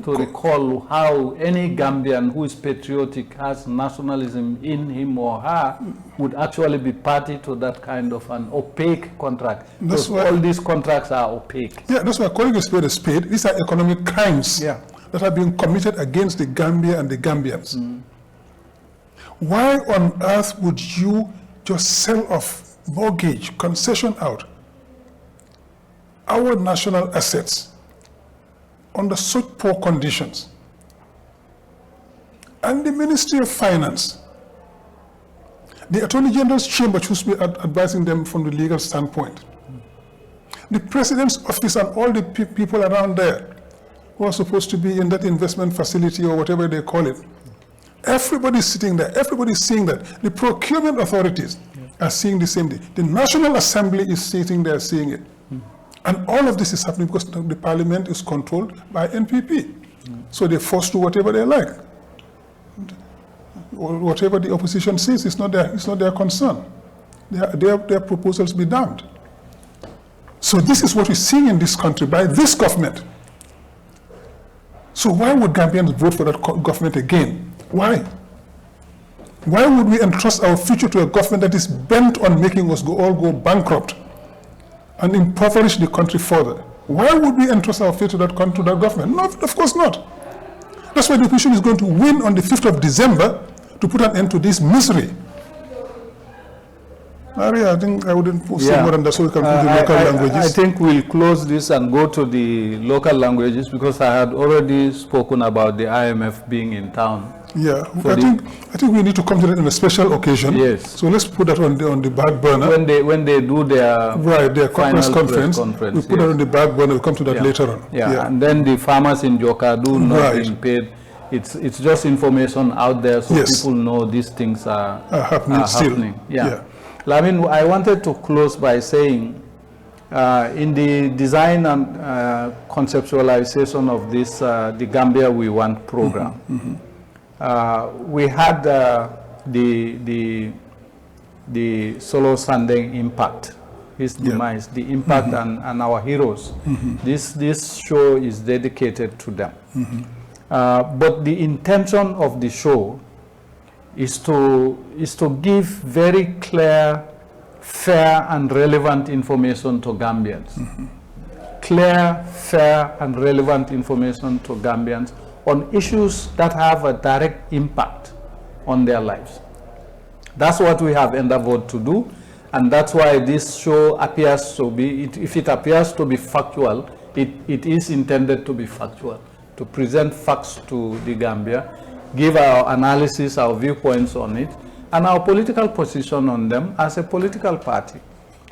to recall how any Gambian who is patriotic, has nationalism in him or her, would actually be party to that kind of an opaque contract. That's why all these contracts are opaque. Yeah, that's why calling a spade. These are economic crimes that are being committed against the Gambia and the Gambians. Why on earth would you just sell off, mortgage, concession out our national assets under such poor conditions? And the Ministry of Finance, the Attorney General's chamber should be advising them from the legal standpoint. The President's office and all the people around there who are supposed to be in that investment facility or whatever they call it. Everybody's sitting there, everybody's seeing that. The procurement authorities are seeing the same thing. The National Assembly is sitting there seeing it. And all of this is happening because the parliament is controlled by NPP. So they're forced to do whatever they like. Or whatever the opposition says, it's not their concern. Their proposals be damned. So this is what we're seeing in this country by this government. So why would Gambians vote for that government again? Why? Why would we entrust our future to a government that is bent on making us all go bankrupt and impoverish the country further? Why would we entrust our future to that government? No, of course not. That's why the opposition is going to win on the 5th of December to put an end to this misery. I think I wouldn't say more than that, so we can put the local languages. I think we'll close this and go to the local languages because I had already spoken about the IMF being in town. Yeah, I think we need to come to that on a special occasion. Yes. So let's put that on the back burner. When they do their press conference, we put that on the back burner. We'll come to that later on. Yeah, and then the farmers in Jokadu not being paid. It's just information out there so people know these things are happening. Yeah. Lamin, I wanted to close by saying in the design and conceptualization of this the Gambia We Want program, we had the Solo Sandeng impact, his demise, the impact and our heroes. This show is dedicated to them. But the intention of the show is to give very clear, fair and relevant information to Gambians. Clear, fair and relevant information to Gambians on issues that have a direct impact on their lives. That's what we have endeavored to do, and that's why this show appears to be, if it appears to be factual, it is intended to be factual, to present facts to the Gambia, give our analysis, our viewpoints on it, and our political position on them as a political party.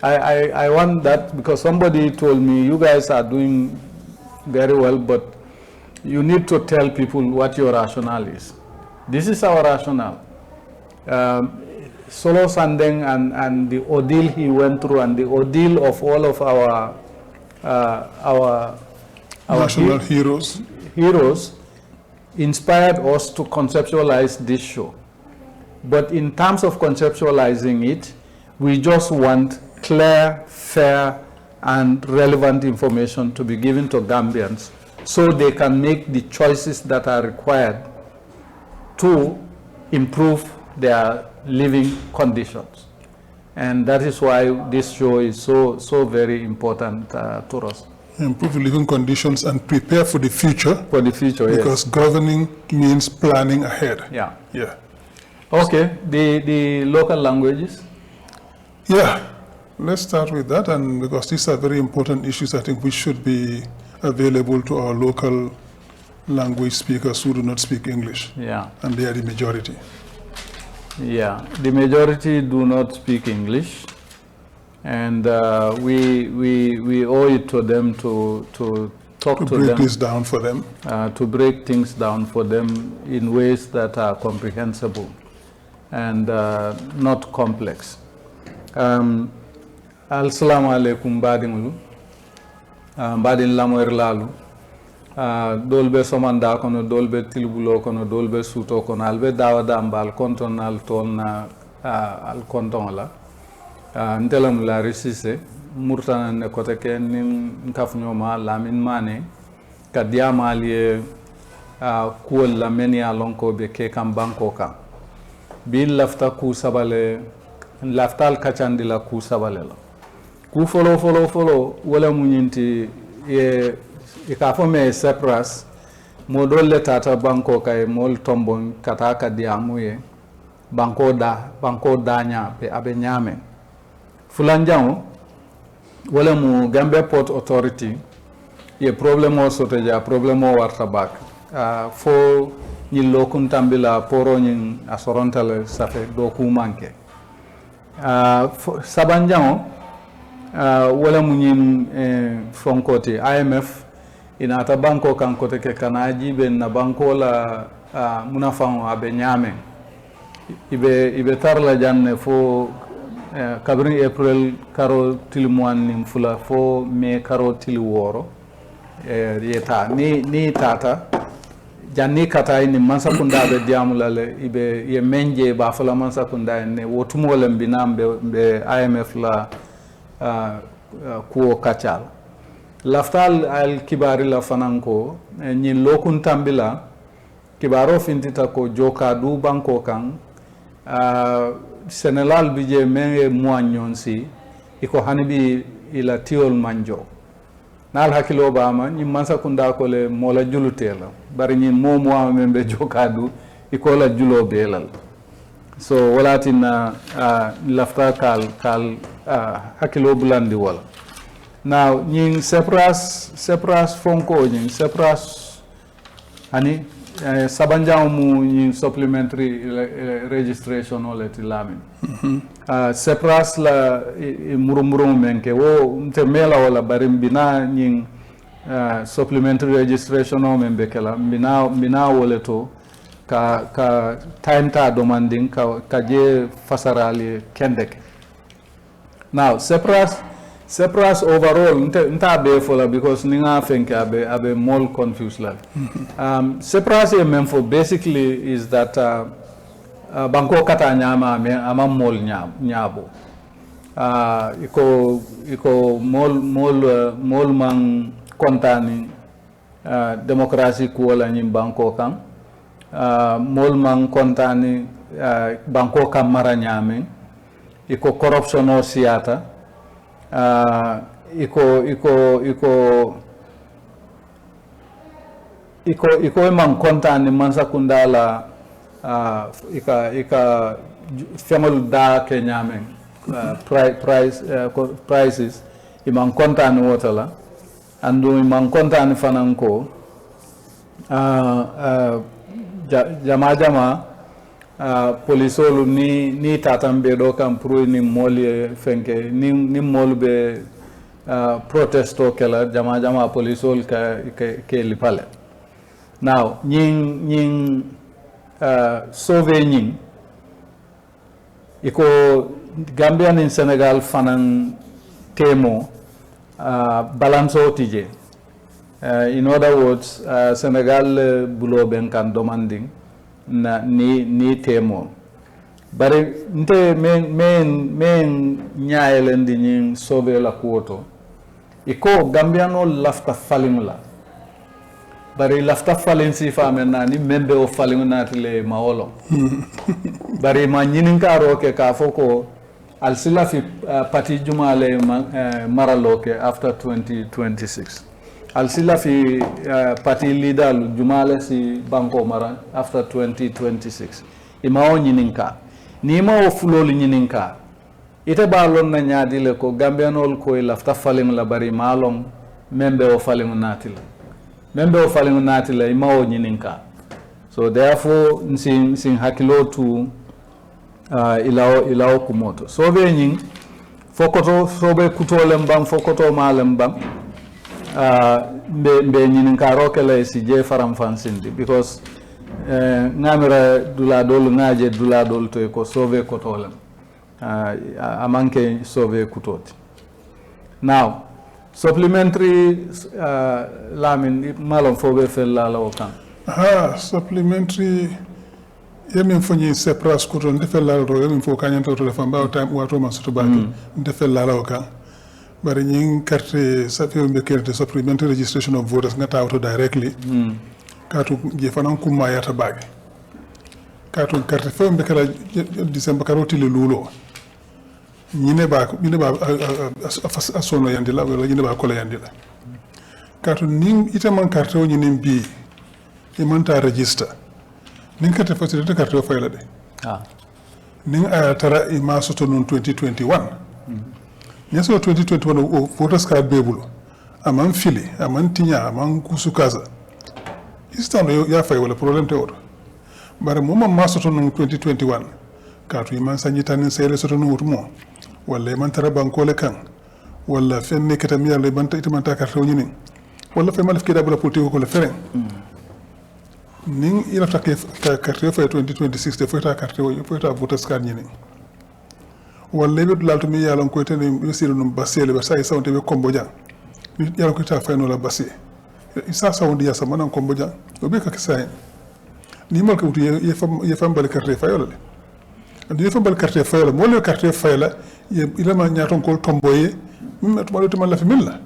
I want that because somebody told me, you guys are doing very well, but you need to tell people what your rationale is. This is our rationale. Solo Sandeng and the ordeal he went through and the ordeal of all of our national heroes inspired us to conceptualize this show. But in terms of conceptualizing it, we just want clear, fair, and relevant information to be given to Gambians so they can make the choices that are required to improve their living conditions. And that is why this show is so very important to us. Improve living conditions and prepare for the future. For the future, because governing means planning ahead. Yeah. Yeah. Okay, the local languages? Yeah, let's start with that, and because these are very important issues, I think we should be available to our local language speakers who do not speak English. Yeah. And they are the majority. Yeah, the majority do not speak English, and we owe it to them to talk to them. To break this down for them. To break things down for them in ways that are comprehensible and not complex. Assalamu alaikum badingulu. Badin lamoir lalu. Dolbe somanda kono dolbe tilbulo kono dolbe suto kono albe dawada mbal konton al tonna al konton la ntelam la resise murtana ne kote ke nin kafnyoma lamin mane kadiama ali kuol la menia lonko be ke kam banko kam bil lafta ku sabale laftal kachandi la ku sabale la ku follow wala munyinti e ikafo me sepras modole tata banko kay mol tombon kata ka diamuye banko danya be abe nyame fulanjamo wala mu Gambia Port Authority ye problème o soteja problème o warta bak fo ni lokun tambila poro ni asorontale safe do ku manke sabanjamo wala mu ñin fonkoti IMF inata banko kan kote ke kanaji ben na banko la munafan abe nyame ibe tarla janne fo kabrin April karo tilmuan nim fula fo me karo tilworo yeta ni tata janni kata ni mansa kunda be diamulale ibe ye menje ba fala mansa kunda ne wotumo lembi nambe be IMF la kuo kachal laftal al kibari la fananko ñin lokun tambila kibaro fintita ko joka du banko kan senelal bije menge moagnon si iko hanibi ila tiol manjo nal hakilo bama ñi mansa kunda ko le mola julutela bari ñin momo membe joka du iko la julo belal so walatina lafta kal hakilo bulandi wala now ñing sepras fonko ñing sepras hani sabanjam mu ñing supplementary registration o leti lamin sepras la murumuru menke wo nte mela wala barim bina ñing supplementary registration o membe kala bina woleto ka time ta demanding ka je fasarali kendeke now sepras overall nta be fola because ninga fenke abe more confused la sepras e memfo basically is that banko kata nyama ama mol nyabo iko mol man kontani demokrasi ko wala nyim banko kan mol man kontani banko kam mara nyame iko corruption o siata iko man kontani mansa kundala ika femol da ke nyame prices iman kontani wotala andu iman kontani fananko jama polisolu ni tatambe do kam pour ni moli fenke ni molbe protesto kala jama polisol ke lipale now ñing sauver ñing iko Gambia in Senegal fanan temo balance otije in other words Senegal bulo ben kan demanding na ni temo bare nte men nyaayelendi ñing sauver la kuoto iko Gambiano lafta falimula bari lafta falin si famena ni membe o falina tile maolo bari ma ñininkaro ke ka foko al sila fi parti jumale maraloke after 2026 al sila fi parti leader jumale si banko mara after 2026 imao ñininka ni ma o fulol ñininka ite balon na nyaadile ko Gambianol ko lafta falin la bari malom membe o falin natile membe falin nati la imawo nyininka. So therefore sin hakilo to ilawo kumoto. So be nying fokoto sobe kutolem bam fokoto malem bam be nyininka rokela si je faram fansindi because ngamira dula dol ngaje dula dol to ko sove kotolem amanke sove kutoti. Now supplementary lamin malon fobe fel la kan supplementary yemin fonyi sepras ko ton defel la ro yemin fo kanyanta to defa baw time wato man soto baki defel la kan bari nyin carte sa fe be carte supplementary registration of voters ngata auto directly katu je fanan kuma yata bagi katu carte fe be kala December karoti le lulo ñine ba asono yandila wala ñine ba kola yandila katu ning ita man carte o ñine bi e manta register ning carte facilité carte o fayla de ning a tara e ma soto non 2021 nyeso 2021 o voters card bebulo aman fili aman tinya aman kusukaza istano ya fay wala problème te oto bare mo ma soto non 2021 katu iman sanjitani sele soto non mo wala man tara bankole kan wala fenne kata mi yalla banta itimanta carte o ñini wala fay malaf kida bula politique ko le feren ning ila take carte fay 2026 de fay ta carte o fay ta voters card ñini wala be lalto mi yalla ko tane mi siru num basele ba say sawte be kombo jang mi yalla ko ta fay no la basé isa sawndi ya sama nan kombo jang o be ka say ni mal ko wuti ye fam bal carte fay wala andi ye fam bal carte fay wala mo le carte fay la ye ila ma ñaton ko tomboye mi metuma to la fi milla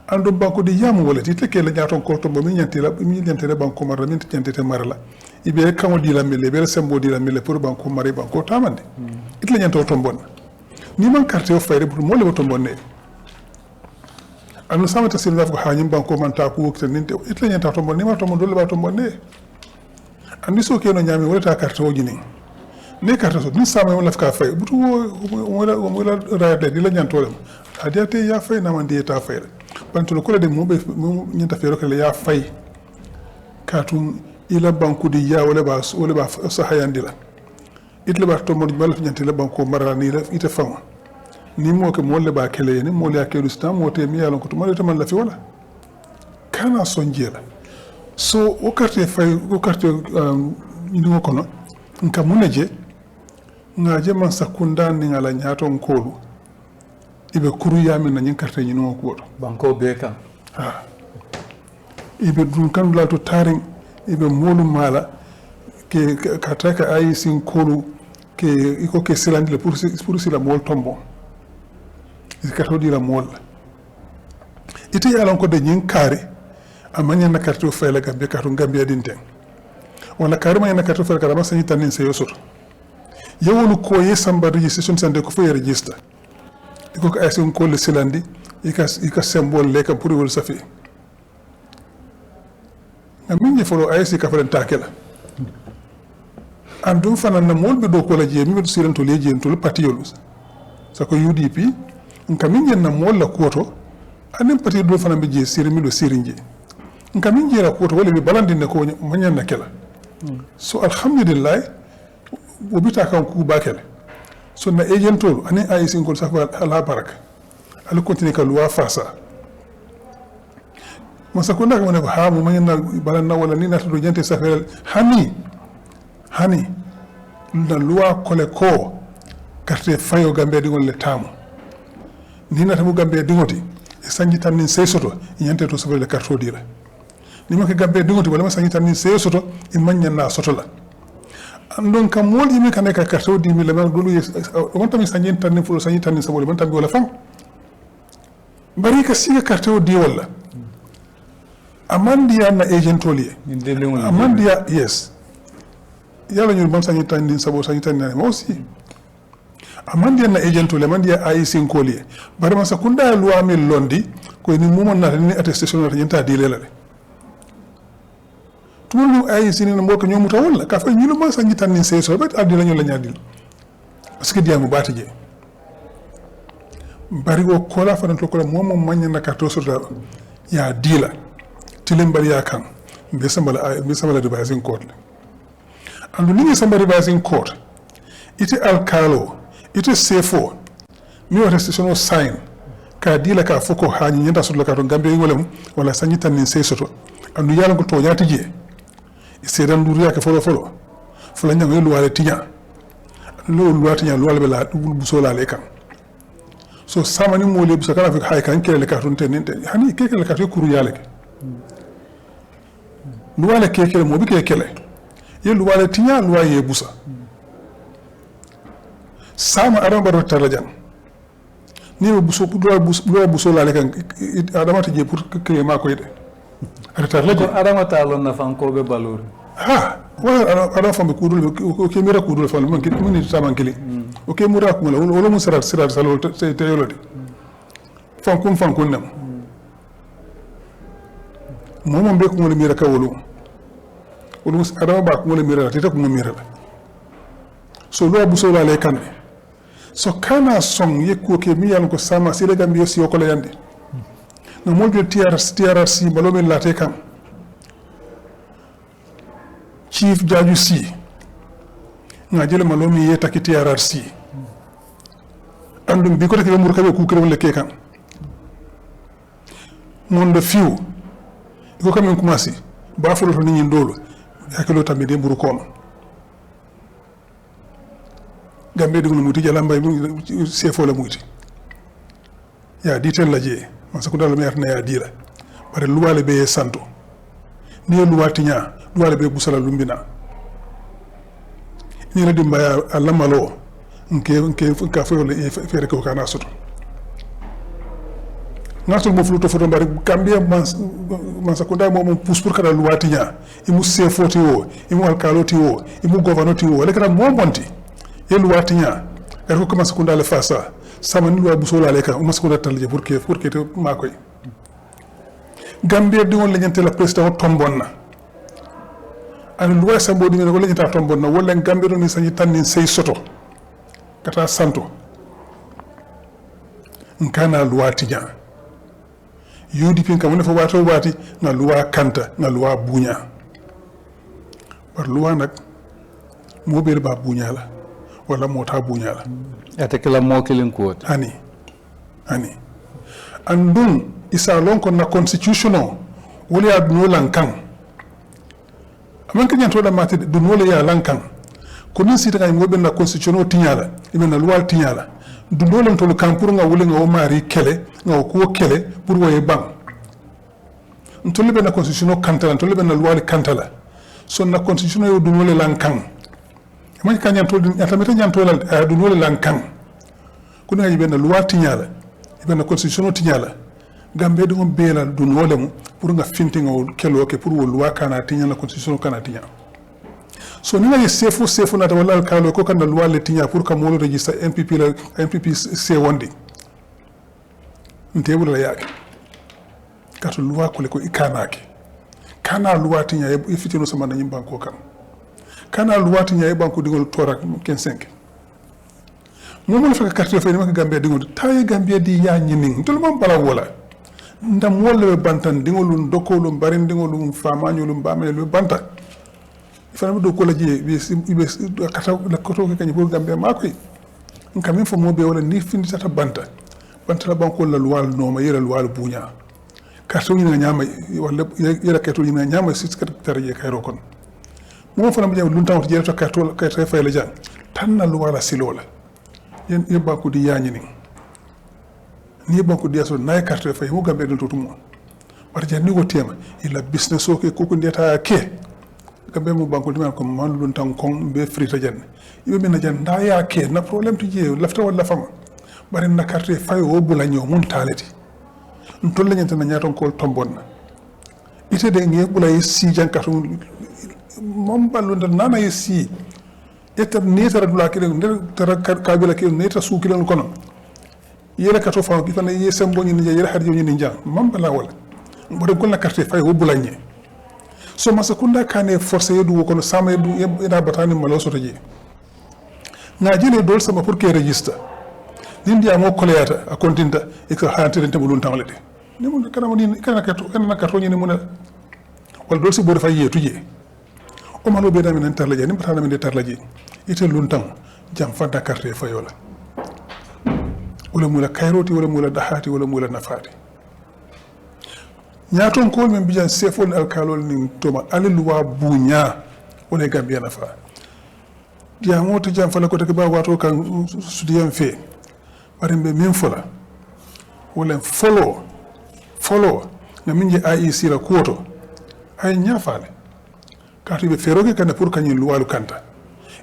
ando banko di yamu wala ti teke la ñaton ko tombo mi ñantira banko marla min ñantete marla ibe kamo di la mille be sembo di la mille pour banko mari banko tamande itla ñanto tombon ni man carte o fayre pour mo le tombonne anu samata sin laf ko hañim banko man ta ko wokta ninte itla ñanta tombon ni ma tombon dole ba tombonne andi so keno ñami wala ta carte o jini ne carte so ni sama laf ka fay butu wala raade di la ñantolem adiate ya fay na man di ta fay bantu ko de mo be ñanta fero ko ya fay katum ila banku di ya wala ba sahayandi la itle ba to mo bal ñanti la banko marani la ite fam ni mo ke mo le ba kele ni mo le akelu sta mo te mi yalon ko to mo le man la fi wala kana sonjela so o carte fay o carte ni ngo kono nka muneje ngaje man sakunda ni ngala ñato nkolu ibe kuru yami na nyin carte ni ngo ko banko beka ibe dun kan la to taring ibe molu mala ke kataka ay sin kolu ke iko ke silandi pour sila mol tombo ikato di la mol ite yalon ko de nyin kare amanya na carte fay la Gambia carte Gambia dinten wala kare ma na carte fay kala ma sanyi tanin se yosor yewolu ko yesamba registration sande ko fay register iko ko ay sin kolu silandi ika symbole le ka pour wol safi min je folo aysi ka falen takela andum fanan na molbe do ko la je mi siran to leje to patiyol sa ko UDP nka min na mol la koto anen pati do fanan be je sir mi do sirinje nka min je la koto wala bi balandine ko manyan na kela so alhamdulillah obita kan ku bakele so na agentol anen aysi ngol sa ko ala baraka ala continue ka loi fasa masakunda kama ne hamu manyana balanna wala nina to jante safel hani na loi kole ko carte fayo Gambia dingol le tamu nina tamu Gambia dingoti e sanji tan nin sey soto yante to safel le carte dira ni ma ke Gambia dingoti wala ma sanji tan nin sey soto e manyana soto la andon kam moli mi kan ka carte di mi le ma dulu on tam sanji tan nin fulo sanji tan nin sabole man tam wala fam bari ka siga carte di wala amandia na agent olier amandia yes yalla ñu bam sañu tan din sabo sañu tan na aussi amandia na agent olier amandia ay sin collier bari ma sakunda loi mil londi ko ni mumon na ni attestation na yenta di lelale tulu ay sin na mbok ñomu tawol la ka fa ñu ma sañu tan ni sey so bet addi lañu la ñadil parce que diamu batije bari go kola fa to ko mom magna na carte so ya dila tilembali yakan be sambala revising court and ni sambala revising court ite alkalo ite sefo mi wata station sign ka dila ka foko hani nyanda so ka to Gambia ngolem wala sanyi tan ni sey soto andu yalla ko to nyati je sedan duriya ke folo fula nyanga luwale tinya lo luwale tinya luwale bela busola le kan so samani mo le busa kala fi hay kan kele ka ton tenente hani kele ka to kuru yale ke luwale kele mo bi kele ye luwale tinya luwaye busa sama adam baro tarajan ni buso la le kan adama tije pour que ma koy de adama talon na fanko be baluri wala ada fambe kudul ke mira kudul fal man kiti mini saman kili o ke mura ko wala mun sirat salo te yolode fankun nam momon be ko mo mira ka wolu adama ba ko mo mira te ko mo mira so lo bu so la le kan so kana song yekko ke mi yal ko sama sile Gambia si ko le yande no mo be TRC balome la te kan Chief Jaju C nga jele malomi yeta ki TRC andum bi ko take mur kabe ku kere le kekan mon de fiu ko kam commencé ba folo to ni ndolo akelo tambe de buru kono Gambia de muti jala mbay sefo la muti ya ditel la je man sa ko dal mer na ya dira bare luwale be santo ni luwati nya luwale be busala lumbina ni la dimba ya alamalo nke ka fo le fere ko kana soto ngasul mo fluto foto mbari Gambia man sa ko dal mo pousse pour kada luwati nya imu sefoti wo imu alkaloti wo imu governoti wo le kada mo monti ye luwati nya er ko commence ko dal fasa sama ni luwa busola le ka o mas ko talje pour que to makoy Gambia di won la ñente la président tombonna an luwa sambo di ko la ñenta tombonna wala Gambia do ni sañi tanni sey soto kata santo nkana luwa tinya UDP kam ne fo wato wati na luwa kanta na luwa bunya par luwa nak mo be ba bunya la wala mota bunya la ate kala mo kilin ko ani andum isa lon ko na constitutional wala ya no lankan aman kan yanto da mate du no le ya lankan ko nin sita kay ngobe na constitutional tinyala ibe na loi tinyala du no lan to kan pour nga wala nga o mari kele nga ko kele pour waye bang ntole be na constitutional kantala ntole be na loi kantala so na constitutional yo du no le lankan aman kan yanto atamete yanto la du no le lankan ko nga ibe na loi tinyala ibe na constitutional tinyala Gambia do bela du nolem pour nga fintinga kelo ke pour wol wakana tinya na constitution kana tinya so ni na sefu na wala kalo ko kan loi le tinya pour ka molo register MPP C wonde ntebul la yake kato loi ko le ko ikanake kana loi tinya e fitino sama na nyimba ko kan kana loi tinya e banko digol torak 15 mo fa carte fe ni ma Gambia digol tay Gambia di ya nyinin to mo bala wala ndam wolle bantan dingolum dokolum barin dingolum famanyolum bamelu banta fana do ko laji be kata la koto ke kany pour Gambia makoy ngam fo mo be wala ni findi tata banta la banko la luwal no ma yera luwal bunya karto ni nyama wala yera kato ni nyama sit kat je kayro kon mo fana mo jam lunta to jere to kato fay la jang tan na luwala silola yen e banko di yañi ni banko dia so nay carte fay mo Gambia dal totumo war ja ni go tema ila business o ke ko ko ndeta ke Gambia mo banko di man ko man lu tan kon be frita jan ibe men jan da ya ke na problème to je lafta wala fama bari na carte fay o bula ñoo mun taleti ntol la ñanta na ñaton ko tombonna ite de ngi bula yi si jan carte mom ballu ndal nana yi si eta netara dula ke de tara kabila ke neta su kilon kono yela kato fa ki fana yesembo ni yela harjo ni nja mamba la wala bo de golna carte fay wobulanye so masakunda kane force yedu ko no sama yedu eda batani malo soto je na jele dol sama pour que registre nindia mo koleata a kontinta e ko haantire temulun tawlede ni mun kana mo ni kana kato ni mun wala dol si bo dafa yetu je o malo be dami nan tarlaje ni batana min de tarlaje ite luntam jam fanta carte fayola wala mula kayroti wala mula dahati wala mula nafati ñaaton ko men bijan sefol alkalol ni toma aliluwa buña wala Gambia nafa ya mota jam fala ko te ba wato kan sudiyam fe bari be min fola wala follow na minje IEC la kuoto ay ñafale kati be feroge kan pour kanyi luwalu kanta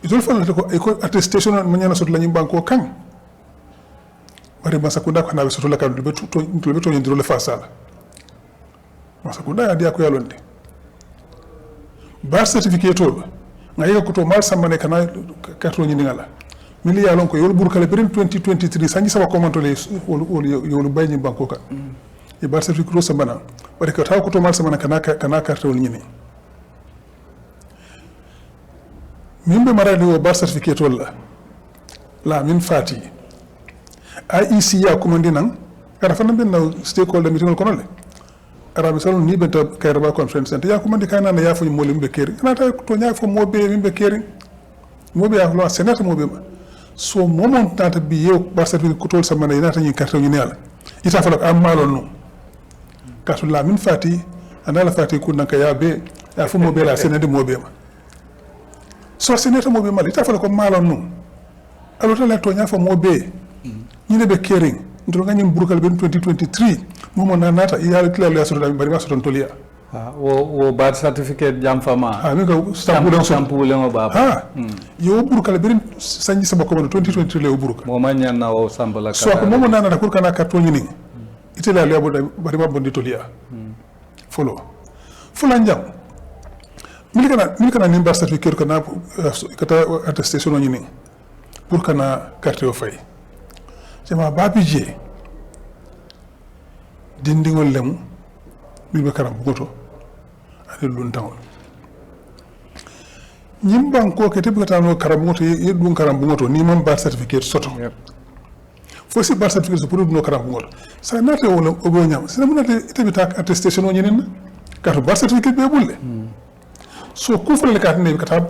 itol fana ko ko attestation man ñana sot lañu banko kan bari masakunda ko na be sot la kan be to ndiro le fasala masakunda ya dia ko yalonde bar certificate to ngayi ko to mal samane kana karto ñi ngala mili yalon ko yol burkale berin 2023 sanji sama komantole yolu bayni banko kan e bar certificate ro sambana bari ko taw ko to mal samane kana karto ñi ni min be maradi o bar certificate wala la min fati IEC ya commandi nan kada fana ben na stakeholder meeting ko nole arabi salon ni benta kayraba conference center ya commandi kana na ya fu mo limbe keri na ta to nya fo mo be mimbe keri mo be ya lo senata mo be ma so momon tata bi yow bar certificate ko tol sama na ina tan carte ñu neela ita fa am malon no katu la min fati andala fati ko nan ka ya be ya fu mo be la senade mo be ma so seneta mo be mali ta fa ko malon no alo tala to nya fa mo be ñine be kering ndro ngani burukal ben 2023 momo na nata ya clair ya soto bari ma soto tolia wo birth certificate jam fama mi ko stampu le ngo baba yo burukal ben sanji sama ko 2023 le burukal mo ma ñan na o sambala so ko momo na nata kur kana karto ñini itela le bari ma bondi tolia follow njam mi kana ni birth certificate kana kata attestation ñini pour kana carte o fay jama babije dindingol lemu bilbe karam goto ade luntangol nyimban ko ke tebe katano karam goto yedun karam goto ni mon bar certificate soto fo si bar certificate so pour no karam goto sa nate wala ogo nyam sina munate tebe tak attestation o nyinen kato bar certificate be bulle so ku fele kat ne kata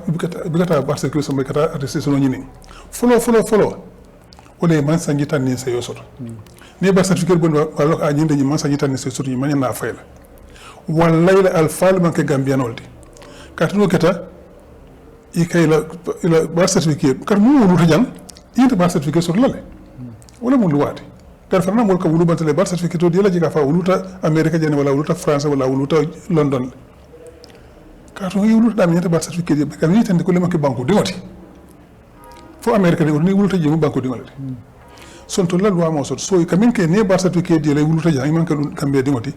bar certificate so be kata attestation o nyinen follow wala man sanji tan ni sayo soto ni bar certificate bon wala a nyinde ni man sanji tan ni sayo soto ni man na fayla wallahi al fal man ke Gambia nolde katno keta i kayla ila bar certificate kar mu wulu jang ita bar certificate soto lale wala mu luwati kar fana mo ka wulu bantale bar certificate de la jiga fa wuluta America jene wala wuluta France wala wuluta London katno yi wuluta dam nyata bar certificate be kam yitande ko le makki banko dingoti fo America de ni wuluta jemu banko dingolade son to la loi mo so kamin ke ne bar certificate de la wuluta jang man ka Gambia dingoti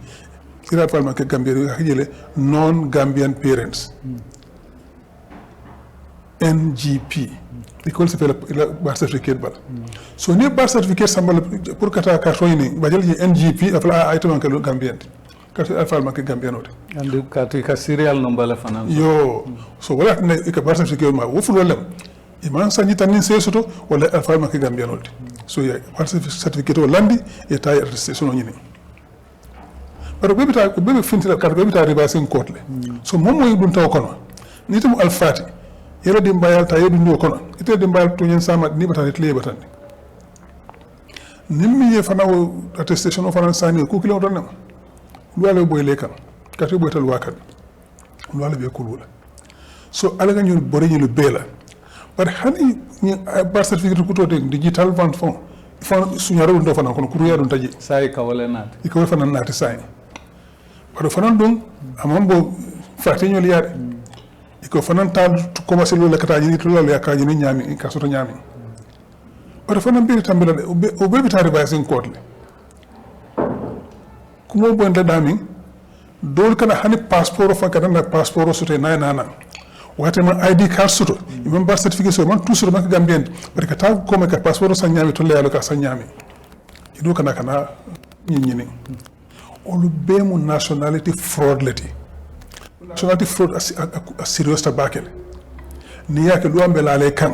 ira palma ke Gambia ka jele non Gambian parents NGP l'école s'appelle la bar certificate bal so ne bar certificate sambal pour kata carton ni bajal ji NGP afla ay to man ka Gambian kata palma ke Gambian ode andu kata ka serial number la fanan yo so wala ne ka bar certificate ma wo ful wala iman sanji tan ni sesoto wala alfa ma ke Gambia nolde so ya bar certificate o landi e tay attestation ni pero bebe fintila kata bebe ta riba sen kotle so mom moy dun taw kono ni tam alfati yelo di mbayal ta yedu ndo kono ite di mbayal to nyen sama ni batani tle batani nimmi ye fana o attestation o fana sani ko kilo don nam luwale boy lekal kata boy tal wakat luwale be kulula so alaga ñun bori ñu lu bela but hani ni bar certificate ko to digital vente fond fon suñaro ndo fana kono kuru yadun taji sai ka wala nat iko fana nati sai wado fana dum amambo fati ñol yaade iko fana tal commencer lo lekata ni to lo yakka ni ñami ka soto ñami wado fana bi tambila de o be bitari ba sen kotle kumo bonde dami dol kana hani passeport fa kana na passeport soto na nana wate man ID card soto imam bar certificate so man tout sur man Gambien parce que taw ko me ka passeport sa ñami to le ka sa ñami ido kana ñini olu be mu nationality fraud leti nationality fraud a serious tabakel ni yake lu ambe la le kan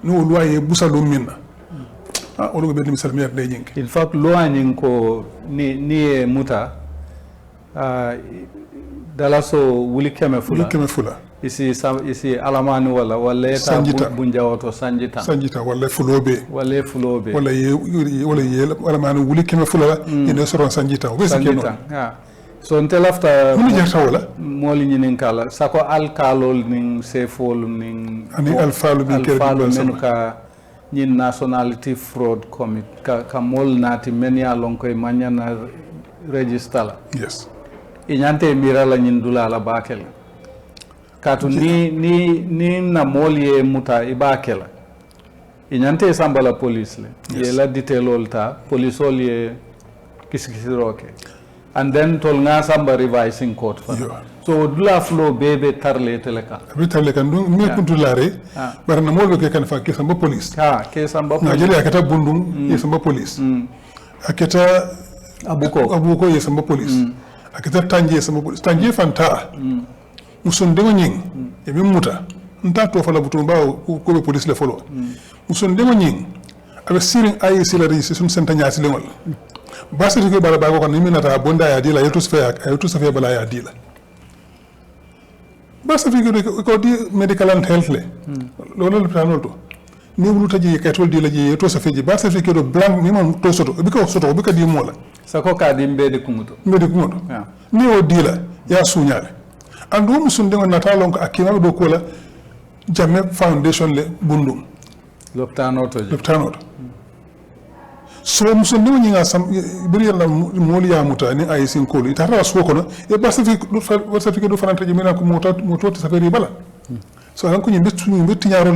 no lu ay busalu minna olu be ni salmiya de ñinki il faut loi ñing ko ni muta dalaso wuli keme fula isi alamani wala eta bunjawoto sanjita wala fulobe wala alamani wuli keme fula ine soron sanjita so nte lafta mun jarta wala moli nyinin kala sako alkalol ning sefol ning ani alfalu men ka nyin nationality fraud commit ka mol nati men ya lon koy manyana register la yes inyante mira la nyin dula la bakel katu ni na moli e muta ibakela inyante sambala police le ye la detailol ta police ol ye kisikisiroke and then tol nga samba revising court so dula flow bebe tarle teleka ndum me kuntulare bar na molbe ke kan fa ke samba police ke samba police ngajeli akata bundum ye samba police akata abuko ye samba police akata tanje ye samba police tanje fanta muson de ngin e be muta nta to fala butum bawo ko be police le folo muson de ngin abe sirin ayi silari sun senta nyati le wala basi ko bala ba ko ni minata bonda ya dila yetu safa bala ya dila basi ko di medical and health le lolo le planol to ni wulu taji kay tol dila je yetu safa ji basi ko do blanc mi mon to soto bi ka di mola sako ka di mbede kumuto ni o dila ya sunyale andu musun de nata lon ko akima do ko la jamme foundation le bundum loptano to so muso ni nyinga sam biri yalla moli ya muta ni ay sin ko ita ra so ko no e basta fi do fananta je mena ko moto ta safari bala so han ko nyimbe tinyaro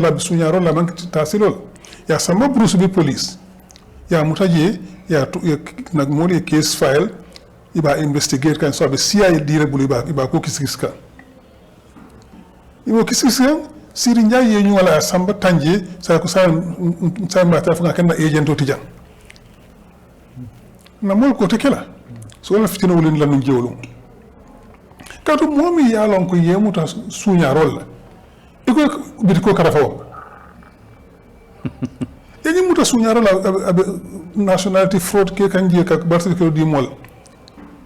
la man ta silol ya sama bruce bi police ya muta je ya nag moli case file iba investigate kan so be CIA dire buli iba ko kisiska ibo kisiska siri njaay ye ñu wala samba tanje sa ko sa mata fa kan na agent to tijan na mol ko tekela so la fitina wulen la nu jewlu katu momi ya lon ko yemuta sunya rol iko bit ko karafa wo yani muta sunya rol nationality fraud ke kan je ka barsi ko di mol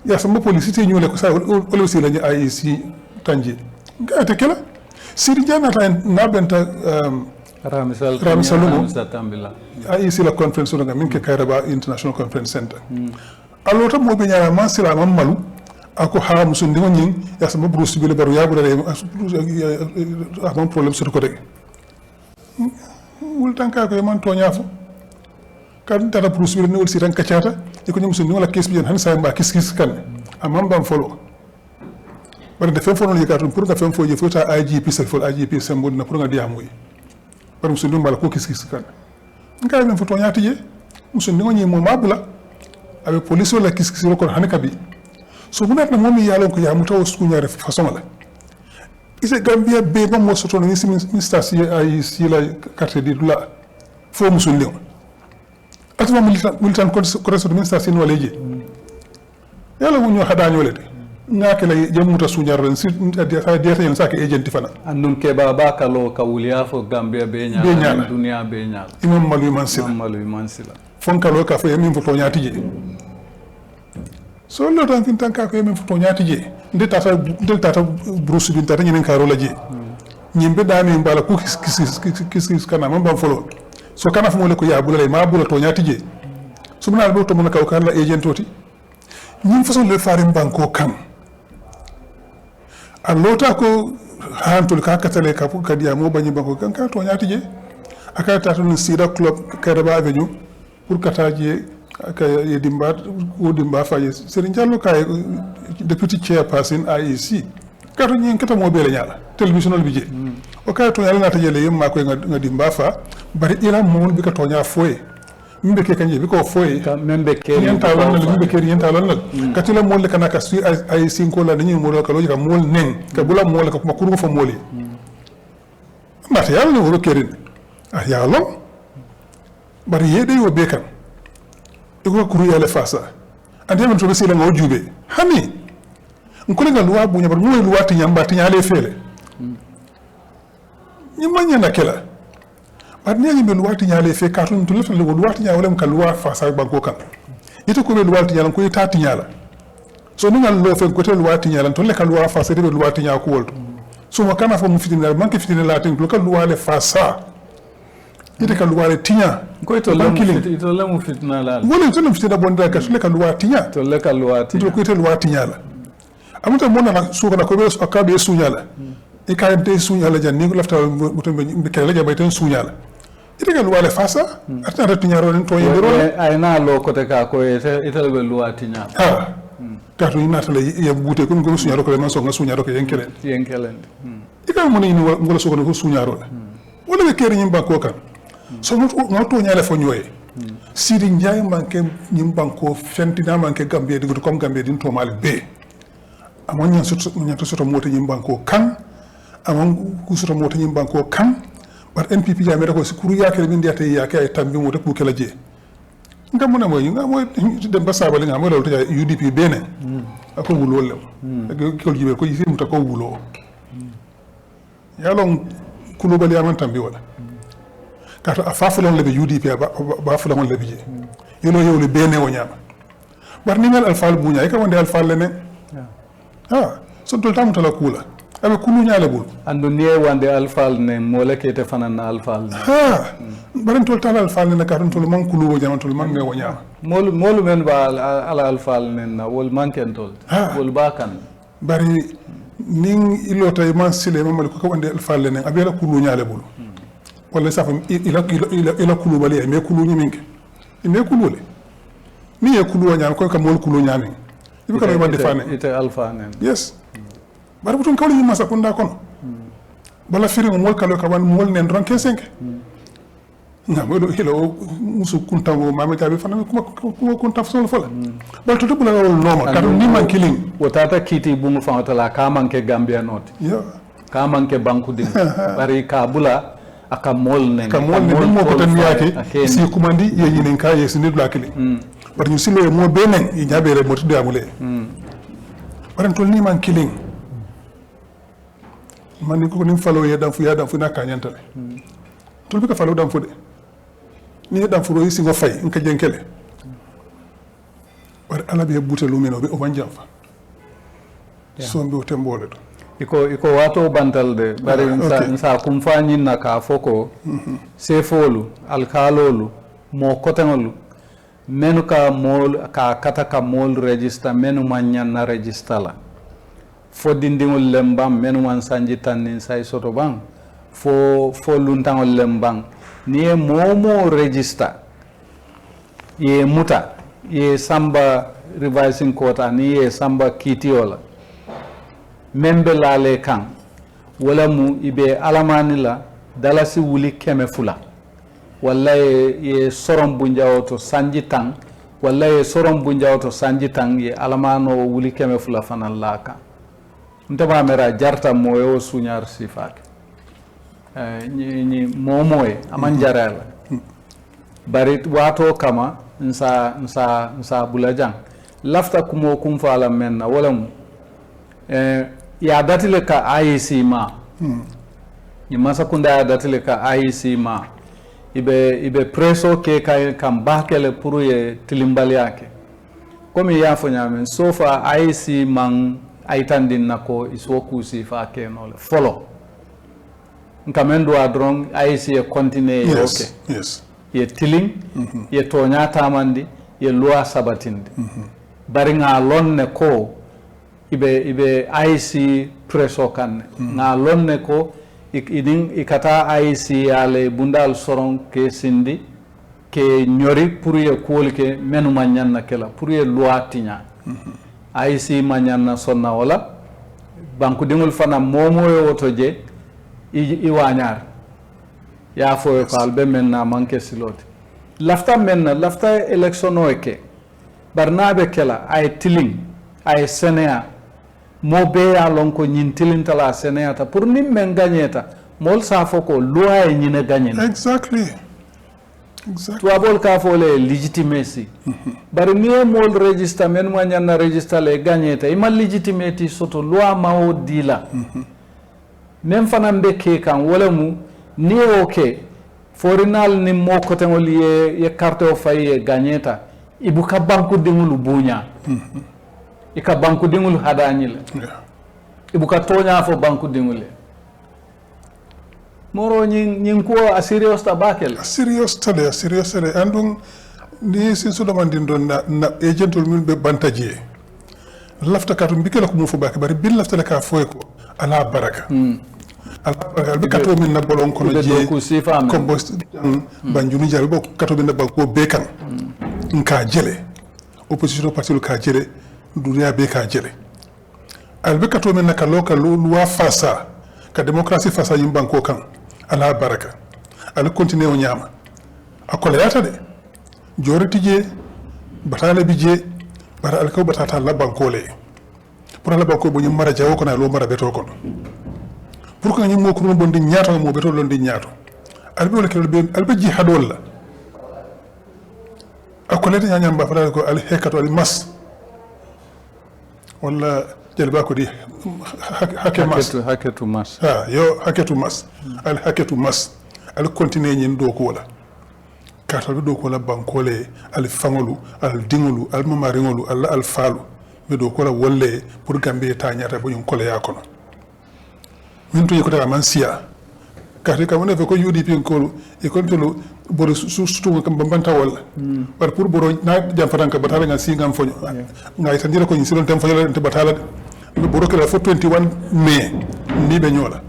ya sama police te ñu le ko sa o aussi la ñu IEC tanje ga tekela siri jana tan nabenta Ramisalumo IEC la conference nga min ke Kairaba International Conference Center alota mo be nyara man sira man malu ako ha musun ndi ngin ya sama bruce bi le baru ya bu dare am problème sur ko de wul tanka ko man to nyaafu kan tata bruce bi ne wul siran kacata e ko musun ndi wala kes bi han sa mba kis kan amam bam follow bar de fem fono yikatu pour nga fem fo je fota IGP sel fo IGP sembo na pour nga diamoy par musun mbala ko kis kan ngara men foto nyaati je musun ngoni mo mabula abe police wala kis ko hanaka bi so bunat na momi yalon ko ya mutaw sku nyaare façon la ise Gambia be ba mo soto ni minister si ay si la carte de la fo musun lew atuma militant ko reso minister si no leje yalla mo ñu hada ñolede ngake la jamuta suñar ren si diata yen sake agent fana annun ke baba kalo ka wuliya fo Gambia be nyaala dunia be nyaala imam malu mansila fon kalo ka fo yemin foto nyaati je so lo tan tin tanka ko yemin foto nyaati je de tata bruce bin tata nyinen karo la je nyimbe dami mbala ku kis kana man bam folo so kana fo mo le ko ya bulale ma bula to nyaati je so munal bo to mon ka ko la agent toti ñim façon le farim banko kan alota ko hantul ka katale ka fu kadiya mo bañi banko kan ka to nyaati je aka ta to sida club Kairaba avenue pour kataje aka dimba faye Serigne Diallo kay deputy chairperson IEC ka to ñen kata mo bele nyaala télévision bi je o ka to yalla nata jele yem ma ko nga dimba fa bari ila mo bi ka to nya foye mbe ke kanje bi ko foye membe ke yenta wala mbe ke yenta wala katila mo le kana ka su ay cinco la dañu mo ka loji ka mol nen ka bula mo le ka kuma kuru fa moli mate yalla no ro kerin yalla bari yede yo be kan iko kuru yalla fasa ande man to be sila ngo jube hani ngole ga luwa bunya bar mo luwa ti nyamba ti nyale fele ni manya na kela bar ni be luwa ti nyale fe kartun to lefa luwa ti nyale wala ka luwa fasa banko kan ito ko be luwa ti nyala ko ita ti nyala so ni ngal lo fen ko tel wati nyala to le kal wa fa sede lo wati nya ko wolto so mo kana fa mu fitina manke fitina la tin ko kal wa le fa sa ite kal wa le tinya ko to le mu fitina la wala to le fitina bonda ka so le kal wa tinya to le kal wa tinya to ko tel wa tinya la amuta mo na so kana ko be akabe sunya la e ka te sunya la jan ni ko lafta muto be kala ja bay tan sunya la ite kal wa le fa sa atata tinya ro to yendiro ay na lo ko te ka ko ite be lo wa tinya tato ina tale ya bute ko ngol suñaro ko man so nga suñaro ko yenkelen ika mo ni ngol so ko suñaro wala be keri nyimba ko kan so no to nyale fo ñoy sidi njaay manke nyimba ko fentina manke Gambia digo comme Gambia din to mal be amon nyan soto mota nyimba ko kan amon ku soto mota nyimba ko kan bar NPP ya me ko sikuru yakere min diate yakay tambi mo ko kala je nga muna moy nga moy dem ba sabali nga moy lolou ta UDP bene ako wulo lem ko jibe ko yisim ta ko wulo yalon kulo bali aman tambi wala kato afafulon lebe UDP ba fulon lebe je yelo yewle bene o nyama bar ni ngal alfal bunya e ka wonde alfal lene so tol tam tala kula abe kulu nyaale bul andu ne wande alfal ne moleke te fanan alfal baran tol tal alfal ne ka tol man kulu wo jama tol man ne wo nyama molu men ba ala alfal ne na wol manken tol wol bakan bari ning ilo tay man sile mamal ko wande alfal ne abe la kulu nyaale bul wala safa ila kulu bali me kulu nyiminke me kulu le ni e kulu wo nyama ko ka mol kulu nyame ibe ka wande fane ite alfa ne yes bari butun kawli yimma sakunda kono bala firi mol kalo ka wan mol nen ron kesenke ngam do hilo musu kuntango mame tabi fana kuma kunta fo fola bal to dubula wol noma kadu ni man killing wotata kiti bumu fawtala ka manke Gambia not ka manke banku din bari ka bula aka mol nen mo ko tan yake si kumandi ye yinen ka ye sinid la killing bari ñu silo mo benen yi nyabere mo tudde amule bari to ni man killing man ko ni falo ya dan fu na kanyantale to bi ka falo dan fu de ni dan fu ro yisi ngo fay nka jenkele bar ala be butelu meno be o banjam fa so mbi o tembole do iko wato bantal de bari sa kum fanyin na ka foko sefolu alkalolu mo kotengolu menu ka mol ka kata ka mol register menu manyan na register la fo dindingol lembam menu man sanji tannin say soto bang fo luntangol lembang ni e momo register ye muta ye samba revising court ani ye samba kitiola membe lale kan wala mu ibe alamani la dalasi wuli keme fula walla ye sorom bunjawoto sanji tang walla ye sorom bunjawoto sanji tang ye alamano wuli keme fula fanan laka ntama mera jarta moyo sunyar sifak ni momoy aman jarala bari wato kama nsa bulajang lafta kumo kumfala menna wala mu ya datile ka IEC ma ni masakunda ya datile ka IEC ma ibe preso ke kam bakele pour ye tilimbali yake komi yafo nyame sofa IEC man aitandin nako iswoku sifa ke nole follow nkamendo adron IEC ye continue yes ye tiling ye tonya tamandi ye loi sabatindi bari nga lonne ko ibe IEC preso kan nga lonne ko idin ikata IEC ale bundal soron ke sindi ke nyori pour ye kol ke menu manyanna kala pour ye loi tinya IEC manyanna sonna wala banku dingul fana momo yo woto je i wañar ya fo ko albe menna manke siloti lafta election oke barnabe kala ay tiling ay senea mo be ya lon ko nyin tilintala senea ta pour nim men gagneta mol sa fo ko loi nyine gagnen exactly to abol ka fo le legitimacy bari ni mol register men mo nyanna register le gagneta ima legitimate soto loi ma o dila même fanam be ke kan wala mu ni oke forinal ni mo ko tengol ye carte o fay gagneta ibu ka banku dingulu bunya ika banku dingul hadanyile ibuka tonya fo banku dingule moro nyin ko a serious tabakel serious tale andun ni sin so demandin don na agentol min be bantaje lafta katum bikela ko mo fo bak bari bil lafta ka foy ko ala baraka ala baraka be kato min na bolon ko no je ko bost banjuni jabe bo kato min na ba ko be kan nka jele opposition parti ka jele duniya be ka jele albe kato min na ka local loi fasa ka démocratie fasa yim banko kan ala baraka ala continuer o nyama akola yata de joriti je batale bi je bara alkaw batata la banko le pour la banko bo nyim mara jawo ko na lo mara beto ko pour que nyim mo ko bon di nyaato mo beto lon di nyaato albe wala kelo be albe ji hadol la akola de nyanyam ba fara ko al hekato al mas wala jelba ko di haketu mas yo haketu mas al haketu mas al continue nyin do ko la katal do ko la bankole al fangolu al dingolu al mamaringolu al falu be do ko la wolle pour Gambie ta nyata bo nyum ko le yakono min to yiko man sia kati kam ne ko UDP ko e kon to boro sustu kam bambanta wala par pour boro na jam fatanka batala nga singam fonyo ngay tandira ko nyi silon tem fonyo te batala boro kala fo 21 mai ni be nyola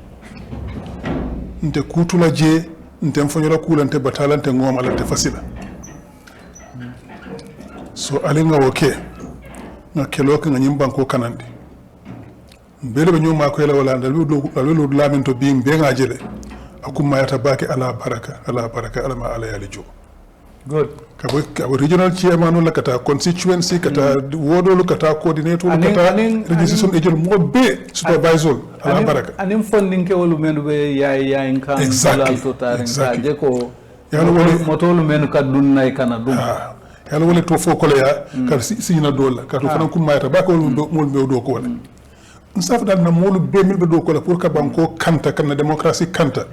nte kutula je nte fonyo la kulante batala nte ngoma la te fasila so alinga woke na kelo ka ngim banko kanande bele be nyoma ko la wala ndal do lamento being be nga jele akuma yata baki ala baraka ala ma ala yali jo good kabo regional chairman la kata constituency kata wodolu kata coordinator kata registration agent mo be supervisor ala baraka anim funding ke wolu men be yaay kan exactly to tarin ka je ko yalla woni motolu men ka dunnay kana dum yalla woni to fo ko la ya ka siina dola ka to fanan kuma yata baki wolu mo be do ko wala nsaf dal na molu be mil be do ko la pour ka banko kanta kan démocratie kanta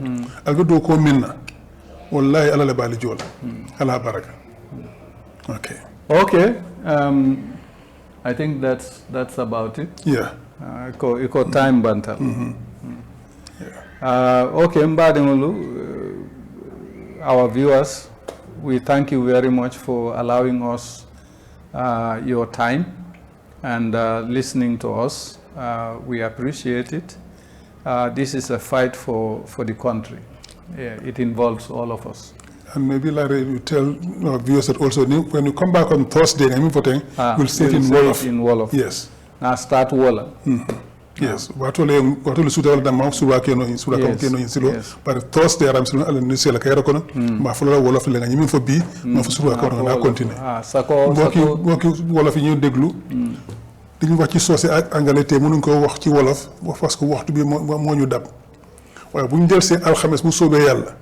albe do ko minna wallahi ala la bali jola ala baraka okay I think that's about it. Yeah. Iko time bantal. Okay, mbadengulu, our viewers, we thank you very much for allowing us your time and listening to us. We appreciate it. This is a fight for the country. Yeah, it involves all of us. And maybe Larry, you tell our viewers that also when you come back on Thursday, we'll say it in Wolof. In Wolof. Yes. Now start Wolof. Yes. Watole suda da ma suwa keno in suda kam keno in silo. But Thursday aram silo ala ni sela kayra kono. Ma fulo Wolof le ngani min fo bi ma fu suwa ko na continue. Sako Wolof ñu déglu. Diñu wax ci sossé ak anglais té mënu ko wax ci Wolof parce que waxtu bi mo ñu dab. Waaye buñu del sé alxames bu soobé Yalla.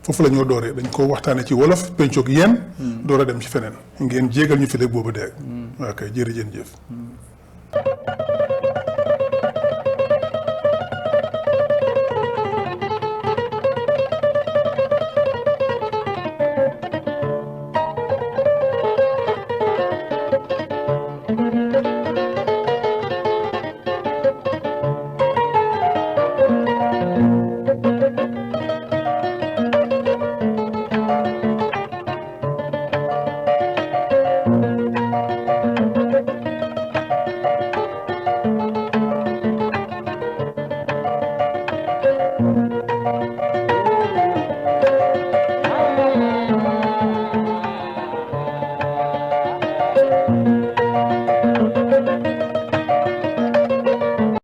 Fofu la ñoo dooree dañ ko waxtaane ci wolof pencoog yéen door a dem ci feneen ngeen jéegal ñu fi léegi boobu dee ok jërëjëf